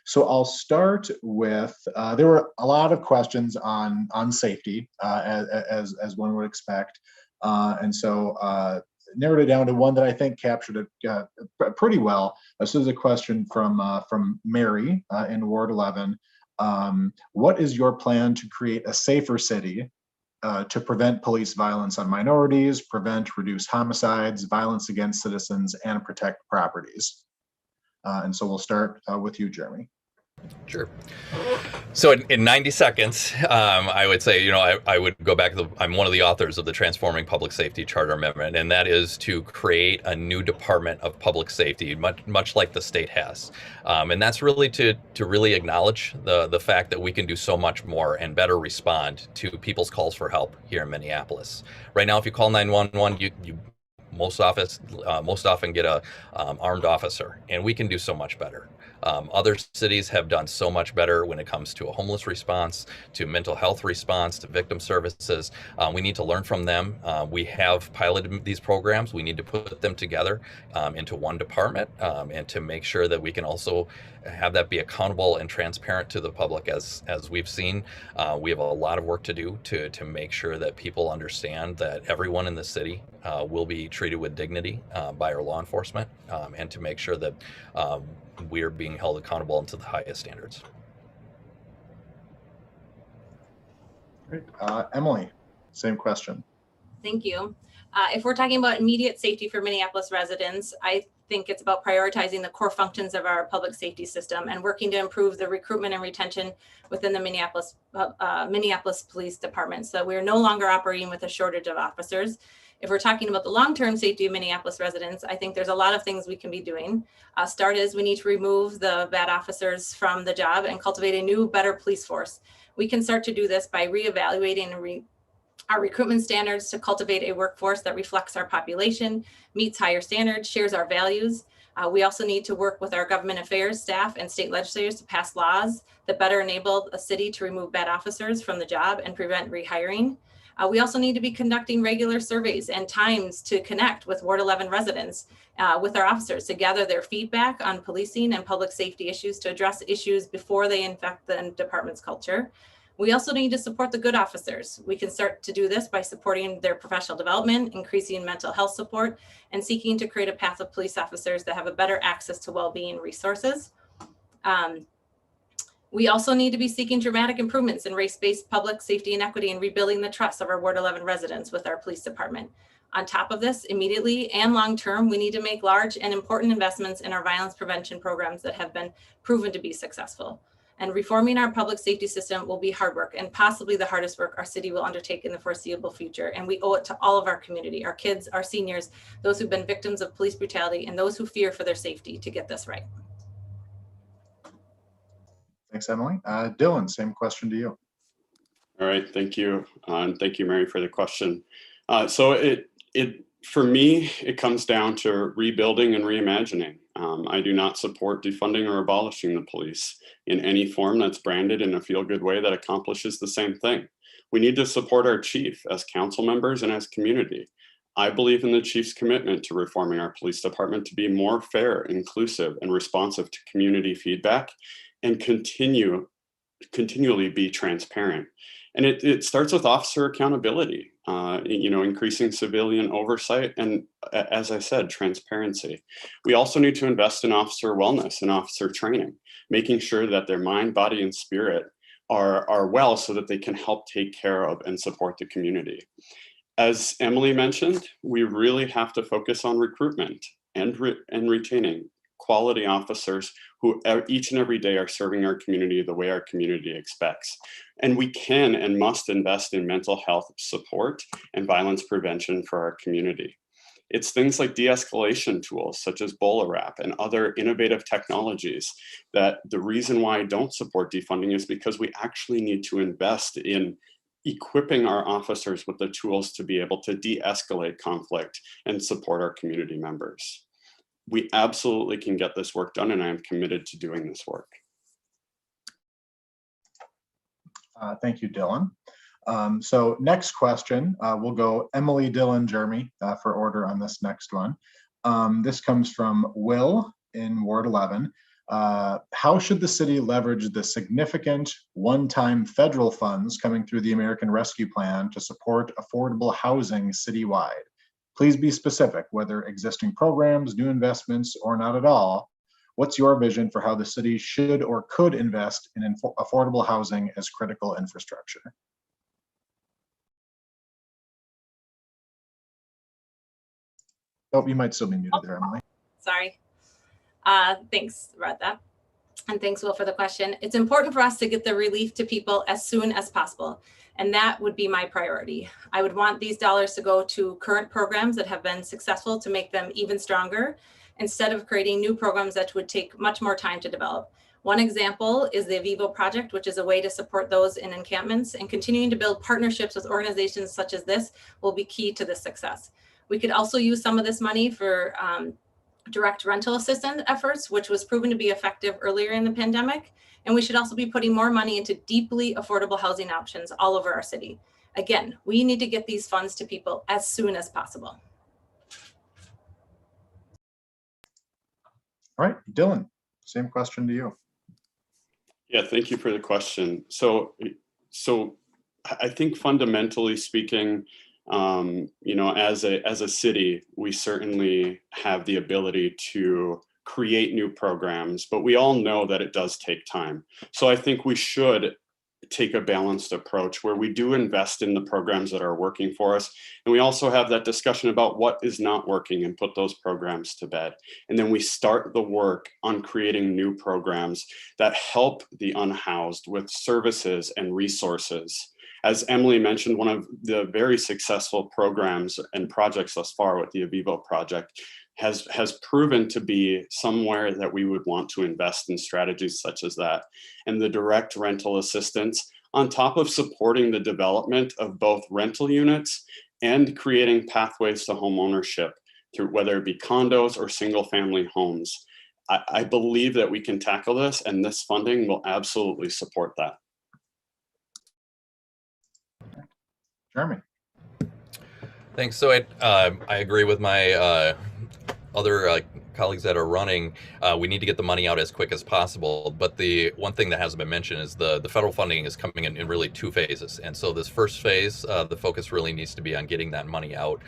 So I'll start with, there were a lot of questions on safety, as one would expect. And so narrowed it down to one that I think captured it pretty well. This is a question from Mary in Ward 11. What is your plan to create a safer city to prevent police violence on minorities, reduce homicides, violence against citizens, and protect properties? And so we'll start with you, Jeremy. Sure. So in 90 seconds, I would say, I would go back to I'm one of the authors of the Transforming Public Safety Charter Amendment, and that is to create a new Department of Public Safety, much like the state has. And that's really to really acknowledge the fact that we can do so much more and better respond to people's calls for help here in Minneapolis. Right now, if you call 911, you most often get a armed officer, and we can do so much better. Other cities have done so much better when it comes to a homeless response, to mental health response, to victim services. We need to learn from them. We have piloted these programs. We need to put them together into one department, and to make sure that we can also have that be accountable and transparent to the public. As we've seen, we have a lot of work to do to make sure that people understand that everyone in the city will be treated with dignity by our law enforcement, and to make sure that we are being held accountable and to the highest standards. Great. Emily, same question. Thank you. If we're talking about immediate safety for Minneapolis residents, I think it's about prioritizing the core functions of our public safety system and working to improve the recruitment and retention within the Minneapolis Police Department, so we're no longer operating with a shortage of officers. If we're talking about the long-term safety of Minneapolis residents, I think there's a lot of things we can be doing. Start is we need to remove the bad officers from the job and cultivate a new, better police force. We can start to do this by reevaluating our recruitment standards to cultivate a workforce that reflects our population, meets higher standards, shares our values. We also need to work with our government affairs staff and state legislators to pass laws that better enable a city to remove bad officers from the job and prevent rehiring. We also need to be conducting regular surveys and times to connect with Ward 11 residents, with our officers, to gather their feedback on policing and public safety issues, to address issues before they infect the department's culture. We also need to support the good officers. We can start to do this by supporting their professional development, increasing mental health support, and seeking to create a path of police officers that have a better access to well-being resources. We also need to be seeking dramatic improvements in race-based public safety and equity, and rebuilding the trust of our Ward 11 residents with our police department. On top of this, immediately and long-term, we need to make large and important investments in our violence prevention programs that have been proven to be successful. And reforming our public safety system will be hard work, and possibly the hardest work our city will undertake in the foreseeable future. And we owe it to all of our community, our kids, our seniors, those who've been victims of police brutality, and those who fear for their safety, to get this right. Thanks, Emily. Dylan, same question to you. All right, thank you. And thank you, Mary, for the question. So for me, it comes down to rebuilding and reimagining. I do not support defunding or abolishing the police in any form that's branded in a feel-good way that accomplishes the same thing. We need to support our chief as council members and as community. I believe in the chief's commitment to reforming our police department to be more fair, inclusive, and responsive to community feedback, and continually be transparent. And it starts with officer accountability, increasing civilian oversight, and as I said, transparency. We also need to invest in officer wellness and officer training, making sure that their mind, body, and spirit are well so that they can help take care of and support the community. As Emily mentioned, we really have to focus on recruitment and retaining quality officers who each and every day are serving our community the way our community expects. And we can and must invest in mental health support and violence prevention for our community. It's things like de-escalation tools such as BolaWrap and other innovative technologies that the reason why I don't support defunding is because we actually need to invest in equipping our officers with the tools to be able to de-escalate conflict and support our community members. We absolutely can get this work done, and I am committed to doing this work. Thank you, Dylan. So next question, we'll go Emily, Dylan, Jeremy for order on this next one. This comes from Will in Ward 11. How should the city leverage the significant one-time federal funds coming through the American Rescue Plan to support affordable housing citywide? Please be specific, whether existing programs, new investments, or not at all. What's your vision for how the city should or could invest in affordable housing as critical infrastructure? Oh, you might still be muted there, Emily. Sorry. Thanks about that. And thanks, Will, for the question. It's important for us to get the relief to people as soon as possible. And that would be my priority. I would want these dollars to go to current programs that have been successful to make them even stronger, instead of creating new programs that would take much more time to develop. One example is the Vivo project, which is a way to support those in encampments, and continuing to build partnerships with organizations such as this will be key to this success. We could also use some of this money for direct rental assistance efforts, which was proven to be effective earlier in the pandemic. And we should also be putting more money into deeply affordable housing options all over our city. Again, we need to get these funds to people as soon as possible. All right, Dylan, same question to you. Yeah, thank you for the question. So I think fundamentally speaking, as a city, we certainly have the ability to create new programs, but we all know that it does take time. So I think we should take a balanced approach where we do invest in the programs that are working for us. And we also have that discussion about what is not working and put those programs to bed. And then we start the work on creating new programs that help the unhoused with services and resources. As Emily mentioned, one of the very successful programs and projects thus far with the Avivo project has proven to be somewhere that we would want to invest in strategies such as that. And the direct rental assistance, on top of supporting the development of both rental units and creating pathways to home ownership through whether it be condos or single family homes. I believe that we can tackle this, and this funding will absolutely support that. Jeremy. Thanks. So I agree with my other colleagues that are running. We need to get the money out as quick as possible. But the one thing that hasn't been mentioned is the federal funding is coming in really two phases. And so this first phase, the focus really needs to be on getting that money out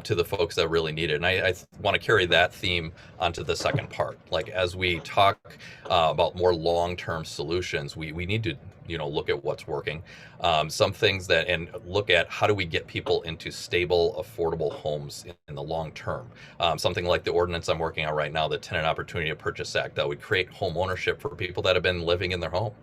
to the folks that really need it. And I want to carry that theme onto the second part. Like as we talk about more long-term solutions, we need to look at what's working, some things and look at how do we get people into stable, affordable homes in the long term. Something like the ordinance I'm working on right now, the Tenant Opportunity to Purchase Act, that would create home ownership for people that have been living in their home.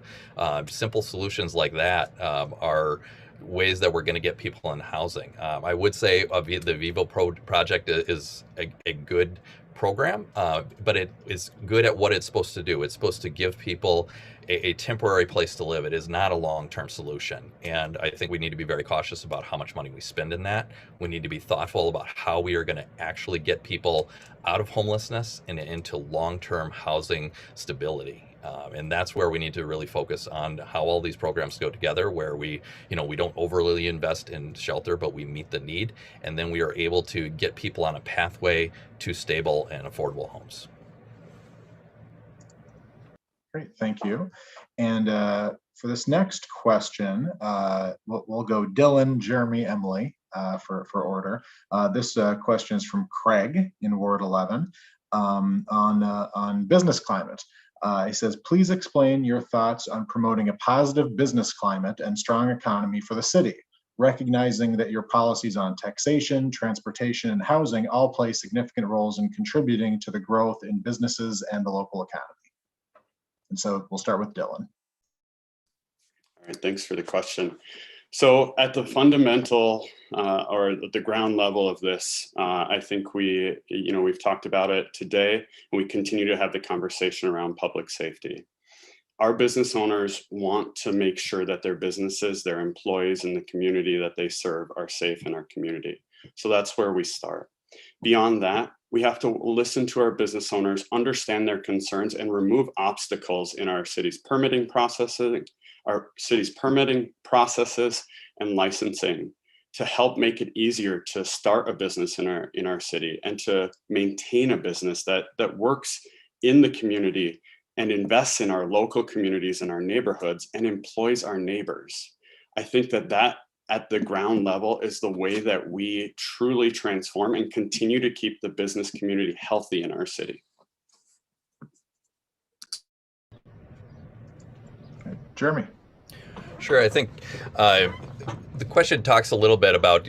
Simple solutions like that are ways that we're going to get people in housing. I would say the Vivo project is a good program, but it is good at what it's supposed to do. It's supposed to give people a temporary place to live. It is not a long-term solution. And I think we need to be very cautious about how much money we spend in that. We need to be thoughtful about how we are going to actually get people out of homelessness and into long-term housing stability. And that's where we need to really focus on how all these programs go together, where we don't overly invest in shelter, but we meet the need. And then we are able to get people on a pathway to stable and affordable homes. Great, thank you. And for this next question, we'll go Dylan, Jeremy, Emily for order. This question is from Craig in Ward 11 on business climate. He says, please explain your thoughts on promoting a positive business climate and strong economy for the city, recognizing that your policies on taxation, transportation, and housing all play significant roles in contributing to the growth in businesses and the local economy. And so we'll start with Dylan. All right, thanks for the question. So at the fundamental or the ground level of this, I think we've talked about it today, and we continue to have the conversation around public safety. Our business owners want to make sure that their businesses, their employees, and the community that they serve are safe in our community. So that's where we start. Beyond that, we have to listen to our business owners, understand their concerns, and remove obstacles in our city's permitting processes, and licensing to help make it easier to start a business in our city and to maintain a business that works in the community and invests in our local communities and our neighborhoods and employs our neighbors. I think that at the ground level is the way that we truly transform and continue to keep the business community healthy in our city. Okay. Jeremy. Sure. I think the question talks a little bit about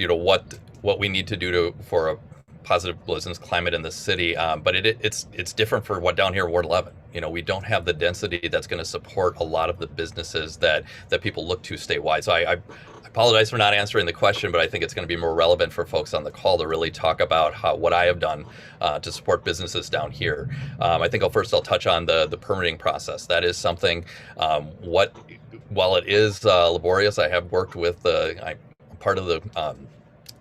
what we need to do for a positive business climate in the city, but it's different for what down here in Ward 11. We don't have the density that's going to support a lot of the businesses that people look to statewide. So I apologize for not answering the question, but I think it's going to be more relevant for folks on the call to really talk about what I have done to support businesses down here. I think I'll touch on the permitting process. That is something while it is laborious, I have worked with I'm part of the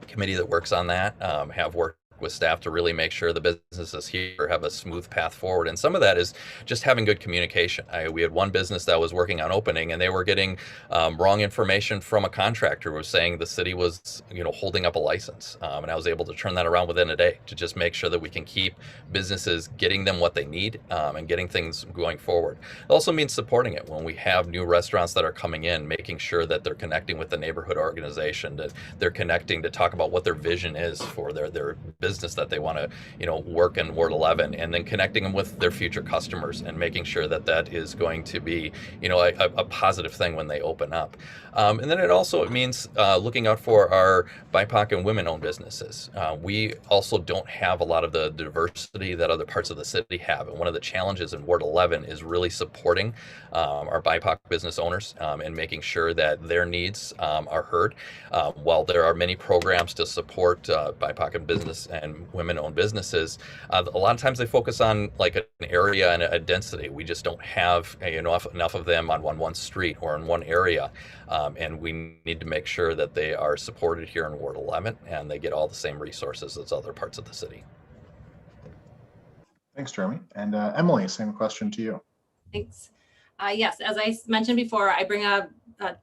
committee that works on that, have worked with staff to really make sure the businesses here have a smooth path forward. And some of that is just having good communication. We had one business that was working on opening, and they were getting wrong information from a contractor who was saying the city was holding up a license. And I was able to turn that around within a day to just make sure that we can keep businesses getting them what they need and getting things going forward. It also means supporting it when we have new restaurants that are coming in, making sure that they're connecting with the neighborhood organization, that they're connecting to talk about what their vision is for their business that they want to work in Ward 11, and then connecting them with their future customers and making sure that is going to be a positive thing when they open up. And then it means looking out for our BIPOC and women-owned businesses. We also don't have a lot of the diversity that other parts of the city have, and one of the challenges in Ward 11 is really supporting our BIPOC business owners and making sure that their needs are heard. While there are many programs to support BIPOC and business and women-owned businesses, a lot of times they focus on like an area and a density. We just don't have enough of them on one street or in one area, and we need to make sure that they are supported here in Ward 11 and they get all the same resources as other parts of the city. Thanks, Jeremy. And Emily, same question to you. Thanks. Yes, as I mentioned before, I bring a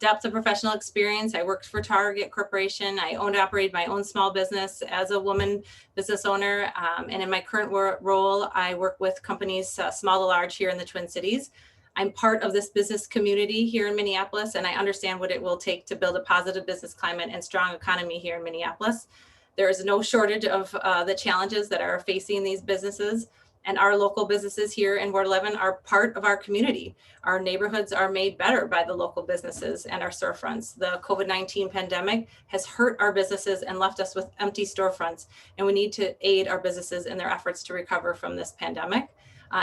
depth of professional experience. I worked for Target Corporation. I owned and operated my own small business as a woman business owner. And in my current role, I work with companies small to large here in the Twin Cities. I'm part of this business community here in Minneapolis, and I understand what it will take to build a positive business climate and strong economy here in Minneapolis. There is no shortage of the challenges that are facing these businesses. And our local businesses here in Ward 11 are part of our community. Our neighborhoods are made better by the local businesses and our storefronts. The COVID-19 pandemic has hurt our businesses and left us with empty storefronts. And we need to aid our businesses in their efforts to recover from this pandemic.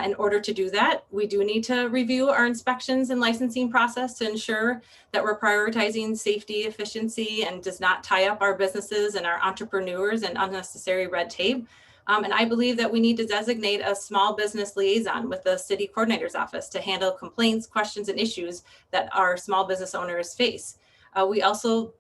In order to do that, we do need to review our inspections and licensing process to ensure that we're prioritizing safety, efficiency, and does not tie up our businesses and our entrepreneurs in unnecessary red tape. And I believe that we need to designate a small business liaison with the city coordinator's office to handle complaints, questions, and issues that our small business owners face. We also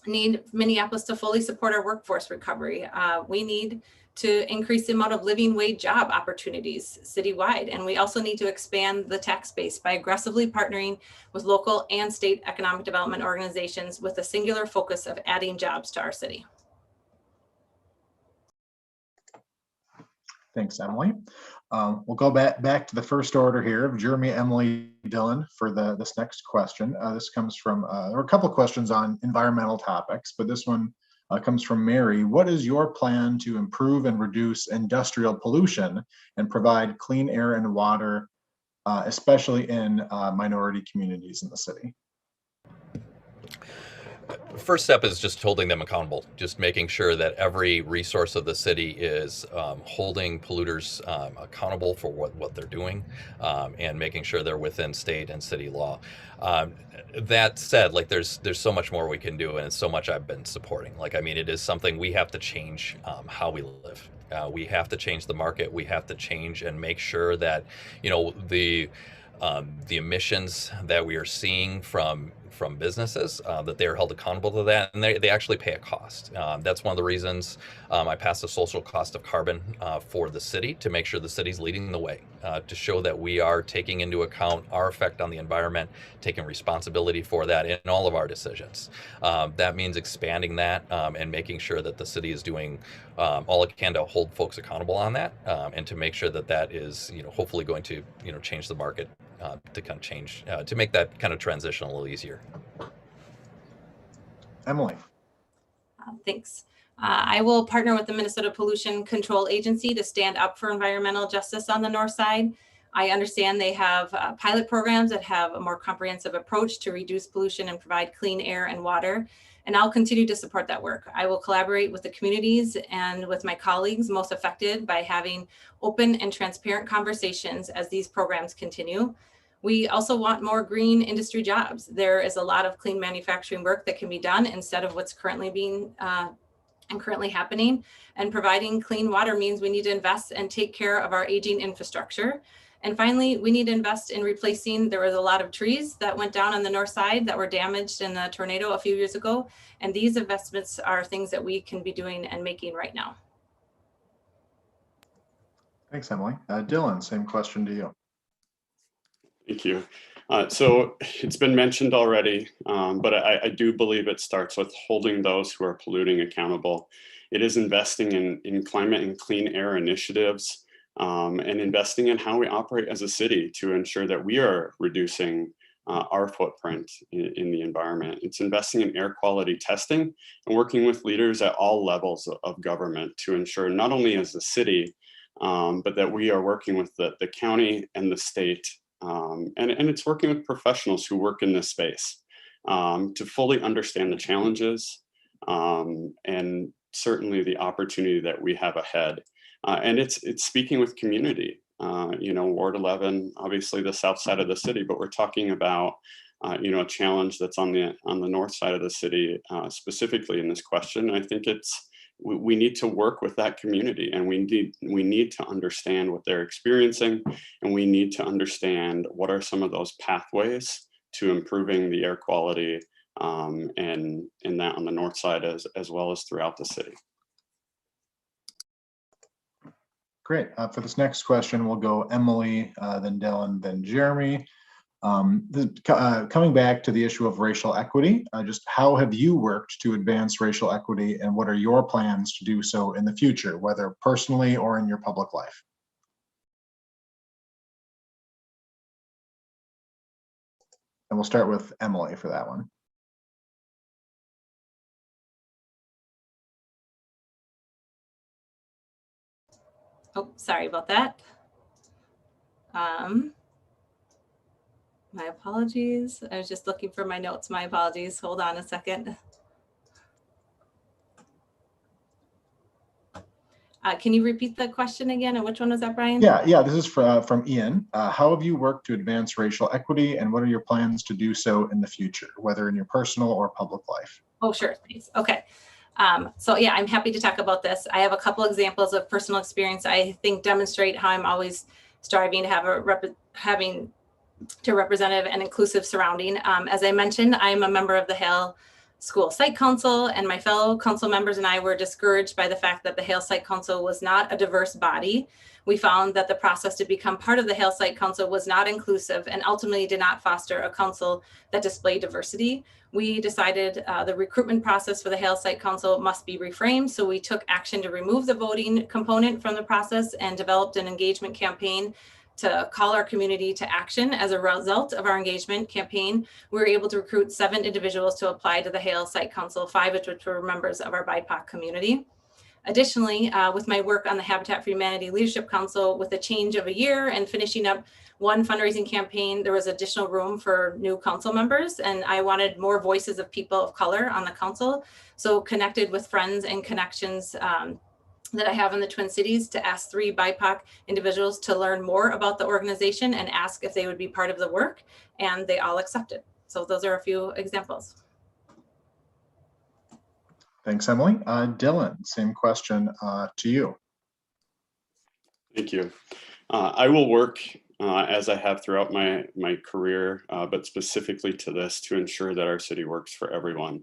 need Minneapolis to fully support our workforce recovery. We need to increase the amount of living wage job opportunities citywide. And we also need to expand the tax base by aggressively partnering with local and state economic development organizations with a singular focus of adding jobs to our city. Thanks, Emily. We'll go back to the first order here of Jeremy, Emily, Dylan for this next question. This comes from, there were a couple of questions on environmental topics, but this one comes from Mary. What is your plan to improve and reduce industrial pollution and provide clean air and water, especially in minority communities in the city? First step is just holding them accountable, just making sure that every resource of the city is holding polluters accountable for what they're doing, and making sure they're within state and city law. That said, like there's so much more we can do, and it's so much I've been supporting. Like, I mean, it is something we have to change how we live. We have to change the market. We have to change and make sure that, you know, the emissions that we are seeing from businesses, that they are held accountable to that, and they actually pay a cost. That's one of the reasons I passed the social cost of carbon for the city, to make sure the city's leading the way, to show that we are taking into account our effect on the environment, taking responsibility for that in all of our decisions. That means expanding that and making sure that the city is doing all it can to hold folks accountable on that, and to make sure that that is, you know, hopefully going to, you know, change the market, to kind of change, to make that kind of transition a little easier. Emily. Thanks. I will partner with the Minnesota Pollution Control Agency to stand up for environmental justice on the north side. I understand they have pilot programs that have a more comprehensive approach to reduce pollution and provide clean air and water. And I'll continue to support that work. I will collaborate with the communities and with my colleagues most affected by having open and transparent conversations as these programs continue. We also want more green industry jobs. There is a lot of clean manufacturing work that can be done instead of what's currently being and currently happening. And providing clean water means we need to invest and take care of our aging infrastructure. And finally, we need to invest in replacing, there was a lot of trees that went down on the north side that were damaged in the tornado a few years ago. And these investments are things that we can be doing and making right now. Thanks, Emily. Dylan, same question to you. Thank you. So it's been mentioned already, but I do believe it starts with holding those who are polluting accountable. It is investing in climate and clean air initiatives, and investing in how we operate as a city to ensure that we are reducing our footprint in the environment. It's investing in air quality testing and working with leaders at all levels of government to ensure not only as a city, but that we are working with the county and the state. And it's working with professionals who work in this space to fully understand the challenges and certainly the opportunity that we have ahead. And it's speaking with community. You know, Ward 11, obviously the south side of the city, but we're talking about you know, a challenge that's on the north side of the city, specifically in this question. I think we need to work with that community, and we need to understand what they're experiencing, and we need to understand what are some of those pathways to improving the air quality and that on the north side as well as throughout the city. Great. For this next question, we'll go Emily, then Dylan, then Jeremy. Coming back to the issue of racial equity, just how have you worked to advance racial equity, and what are your plans to do so in the future, whether personally or in your public life? And we'll start with Emily for that one. Oh, sorry about that. My apologies. I was just looking for my notes. My apologies. Hold on a second. Can you repeat the question again? And which one was that, Brian? Yeah. This is from Ian. How have you worked to advance racial equity, and what are your plans to do so in the future, whether in your personal or public life? Oh, sure. Thanks. Okay. So yeah, I'm happy to talk about this. I have a couple examples of personal experience I think demonstrate how I'm always striving to have representative and inclusive surrounding. As I mentioned, I'm a member of the Hale School Site Council, and my fellow council members and I were discouraged by the fact that the Hale Site Council was not a diverse body. We found that the process to become part of the Hale Site Council was not inclusive and ultimately did not foster a council that displayed diversity. We decided the recruitment process for the Hale Site Council must be reframed. So we took action to remove the voting component from the process and developed an engagement campaign to call our community to action. As a result of our engagement campaign, we were able to recruit 7 individuals to apply to the Hale Site Council, 5 of which were members of our BIPOC community. Additionally, with my work on the Habitat for Humanity Leadership Council, with a change of a year and finishing up one fundraising campaign, there was additional room for new council members, and I wanted more voices of people of color on the council. So connected with friends and connections that I have in the Twin Cities to ask 3 BIPOC individuals to learn more about the organization and ask if they would be part of the work, and they all accepted. So those are a few examples. Thanks, Emily. Dylan, same question to you. Thank you. I will work as I have throughout my career, but specifically to this, to ensure that our city works for everyone.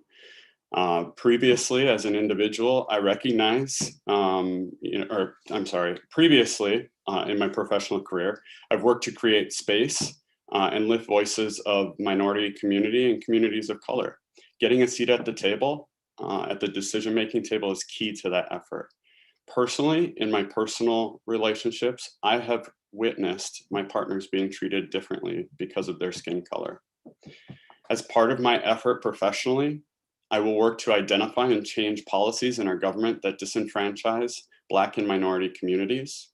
Previously, as an individual, I recognize, previously in my professional career, I've worked to create space and lift voices of minority community and communities of color. Getting a seat at the table, at the decision-making table, is key to that effort. Personally, in my personal relationships, I have witnessed my partners being treated differently because of their skin color. As part of my effort professionally, I will work to identify and change policies in our government that disenfranchise Black and minority communities.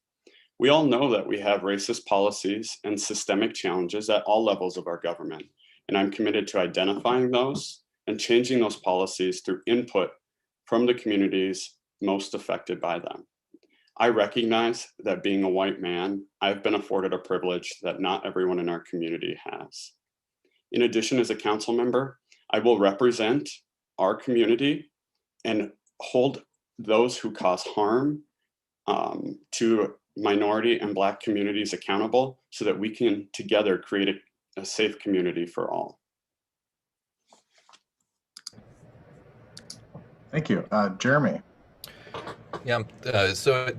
We all know that we have racist policies and systemic challenges at all levels of our government, and I'm committed to identifying those and changing those policies through input from the communities most affected by them. I recognize that being a white man, I've been afforded a privilege that not everyone in our community has. In addition, as a council member, I will represent our community and hold those who cause harm to minority and Black communities accountable so that we can together create a safe community for all. Thank you. Jeremy. Yeah, so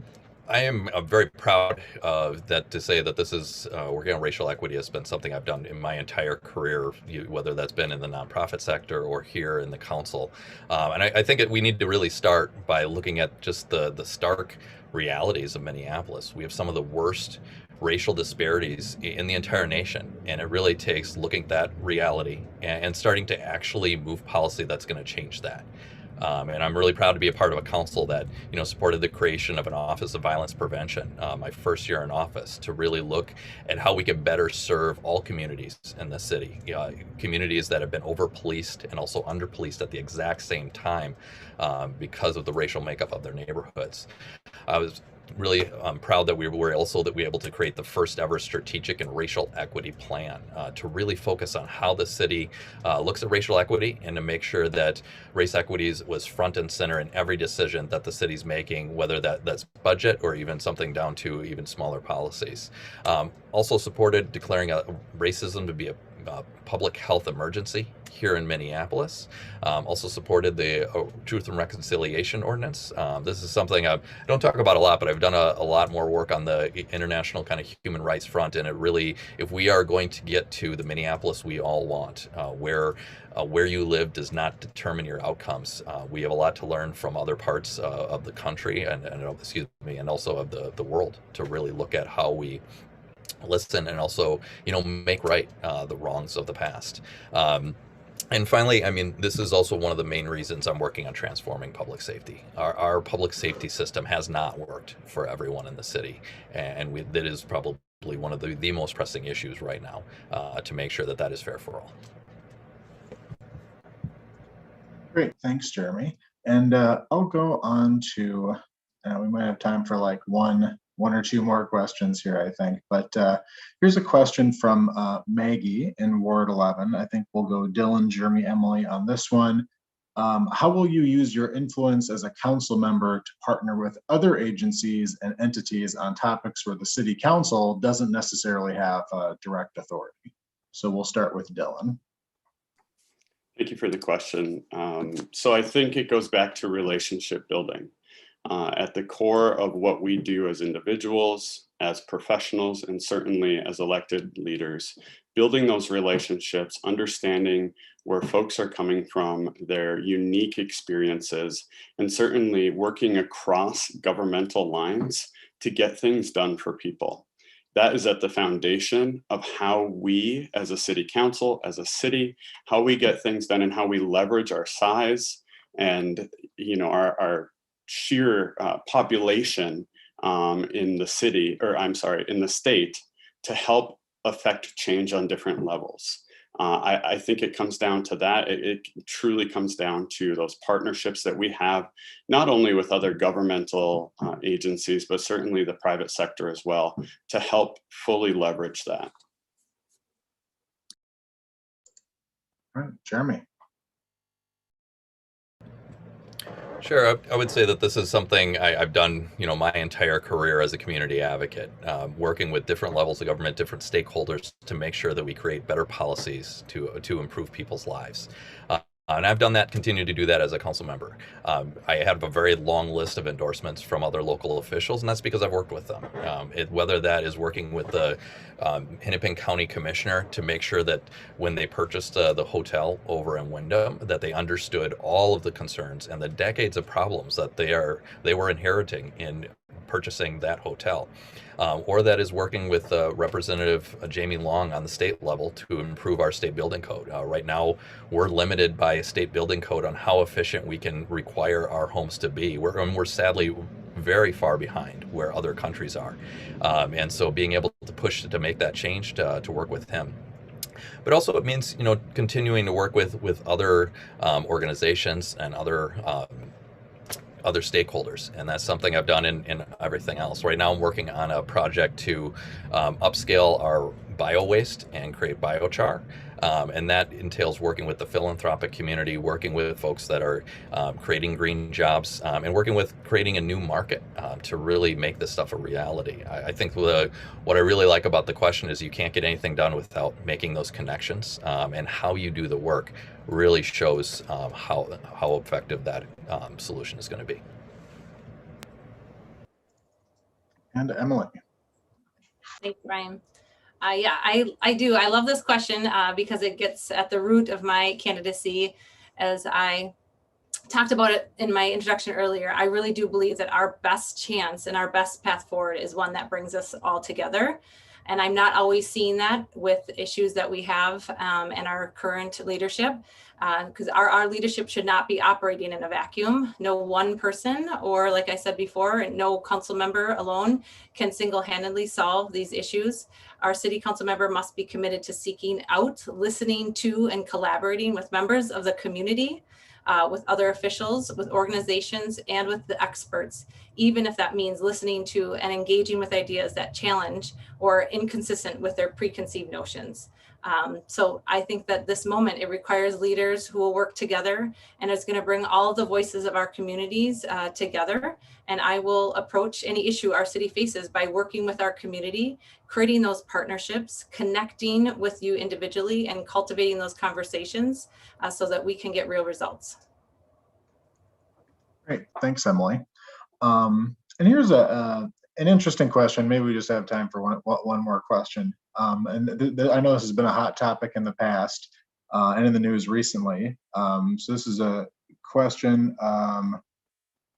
I am very proud to say that this is working on racial equity has been something I've done in my entire career, whether that's been in the nonprofit sector or here in the council. And I think we need to really start by looking at just the stark realities of Minneapolis. We have some of the worst racial disparities in the entire nation, and it really takes looking at that reality and starting to actually move policy that's going to change that. And I'm really proud to be a part of a council that, supported the creation of an Office of Violence Prevention, my first year in office, to really look at how we can better serve all communities in the city, communities that have been over-policed and also under-policed at the exact same time because of the racial makeup of their neighborhoods. I was really proud that we were able to create the first ever strategic and racial equity plan to really focus on how the city looks at racial equity and to make sure that race equities was front and center in every decision that the city's making, whether that's budget or even something down to even smaller policies. Also supported declaring racism to be a public health emergency here in Minneapolis. Also supported the Truth and Reconciliation Ordinance. This is something I don't talk about a lot, but I've done a lot more work on the international kind of human rights front. And it really, if we are going to get to the Minneapolis we all want, where you live does not determine your outcomes. We have a lot to learn from other parts of the country and also of the world to really look at how we listen and also, make right the wrongs of the past. And finally, this is also one of the main reasons I'm working on transforming public safety. Our public safety system has not worked for everyone in the city, and that is probably one of the most pressing issues right now to make sure that is fair for all. Great, thanks, Jeremy. And I'll go on to, we might have time for like one or two more questions here, I think. But here's a question from Maggie in Ward 11. I think we'll go Dylan, Jeremy, Emily on this one. How will you use your influence as a council member to partner with other agencies and entities on topics where the city council doesn't necessarily have direct authority? So we'll start with Dylan. Thank you for the question. So I think it goes back to relationship building. At the core of what we do as individuals, as professionals, and certainly as elected leaders, building those relationships, understanding where folks are coming from, their unique experiences, and certainly working across governmental lines to get things done for people. That is at the foundation of how we as a city council, as a city, how we get things done and how we leverage our size and, you know, our sheer population in the city, or I'm sorry, in the state, to help affect change on different levels. I think it comes down to that. It truly comes down to those partnerships that we have, not only with other governmental agencies, but certainly the private sector as well, to help fully leverage that. All right, Jeremy. Sure, I would say that this is something I've done, you know, my entire career as a community advocate, working with different levels of government, different stakeholders to make sure that we create better policies to improve people's lives. And I've done that, continue to do that as a council member. I have a very long list of endorsements from other local officials, and that's because I've worked with them. Whether that is working with the Hennepin County Commissioner to make sure that when they purchased the hotel over in Windham, that they understood all of the concerns and the decades of problems that they were inheriting in purchasing that hotel. Or that is working with Representative Jamie Long on the state level to improve our state building code. Right now, we're limited by a state building code on how efficient we can require our homes to be. We're sadly very far behind where other countries are. And so being able to push to make that change to work with him. But also it means, you know, continuing to work with other organizations and other stakeholders, and that's something I've done in everything else. Right now I'm working on a project to upscale our bio waste and create biochar, and that entails working with the philanthropic community, working with folks that are creating green jobs, and working with creating a new market to really make this stuff a reality. I think what I really like about the question is you can't get anything done without making those connections, and how you do the work really shows how effective that solution is going to be. And Emily. Thanks, Brian. Yeah, I do. I love this question because it gets at the root of my candidacy. As I talked about it in my introduction earlier, I really do believe that our best chance and our best path forward is one that brings us all together. And I'm not always seeing that with issues that we have and our current leadership, because our leadership should not be operating in a vacuum. No one person, or like I said before, no council member alone can single-handedly solve these issues. Our city council member must be committed to seeking out, listening to, and collaborating with members of the community, with other officials, with organizations, and with the experts, even if that means listening to and engaging with ideas that challenge or inconsistent with their preconceived notions. So I think that this moment, it requires leaders who will work together, and it's going to bring all of the voices of our communities together. And I will approach any issue our city faces by working with our community, creating those partnerships, connecting with you individually, and cultivating those conversations so that we can get real results. Great, thanks, Emily. And here's an interesting question. Maybe we just have time for one more question. And I know this has been a hot topic in the past and in the news recently. So this is a question.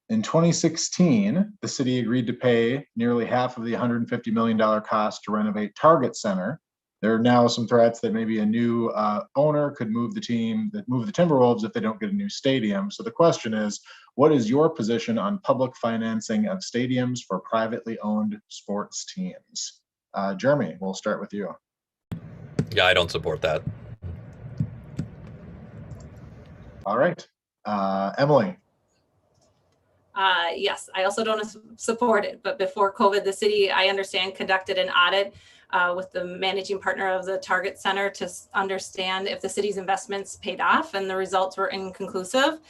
In 2016, the city agreed to pay nearly half of the $150 million cost to renovate Target Center. There are now some threats that maybe a new owner could move the Timberwolves if they don't get a new stadium. So the question is, what is your position on public financing of stadiums for privately owned sports teams? Jeremy, we'll start with you. Yeah, I don't support that. All right. Emily. Yes, I also don't support it. But before COVID, the city, I understand, conducted an audit with the managing partner of the Target Center to understand if the city's investments paid off, and the results were inconclusive.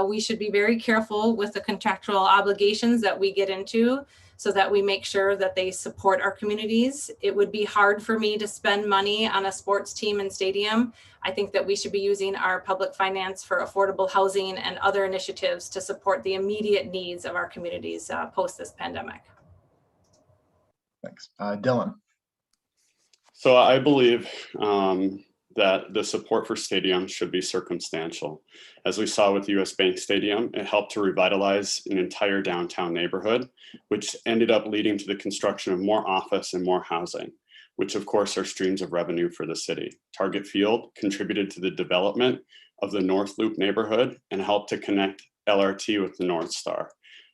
We should be very careful with the contractual obligations that we get into so that we make sure that they support our communities. It would be hard for me to spend money on a sports team and stadium. I think that we should be using our public finance for affordable housing and other initiatives to support the immediate needs of our communities post this pandemic. Thanks. Dylan. So I believe that the support for stadiums should be circumstantial. As we saw with US Bank Stadium, it helped to revitalize an entire downtown neighborhood, which ended up leading to the construction of more office and more housing, which of course are streams of revenue for the city. Target Field contributed to the development of the North Loop neighborhood and helped to connect LRT with the North Star.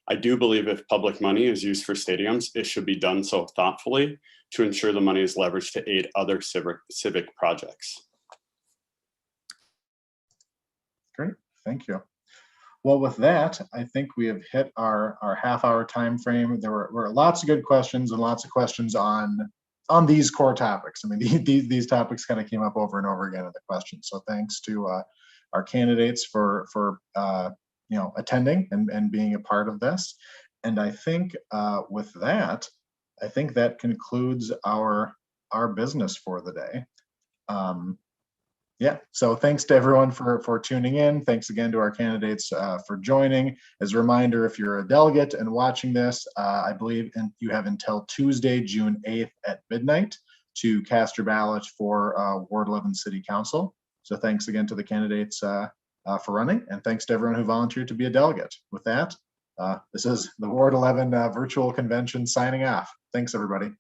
I do believe if public money is used for stadiums, it should be done so thoughtfully to ensure the money is leveraged to aid other civic projects. Great, thank you. Well, with that, I think we have hit our half-hour time frame. There were lots of good questions and lots of questions on these core topics. I mean, these topics kind of came up over and over again in the questions. So thanks to our candidates for attending and being a part of this. And I think with that, I think that concludes our business for the day. Yeah, so thanks to everyone for tuning in. Thanks again to our candidates for joining. As a reminder, if you're a delegate and watching this, I believe you have until Tuesday, June 8th at midnight to cast your ballot for Ward 11 City Council. So thanks again to the candidates for running, and thanks to everyone who volunteered to be a delegate. With that, this is the Ward 11 virtual convention signing off. Thanks, everybody.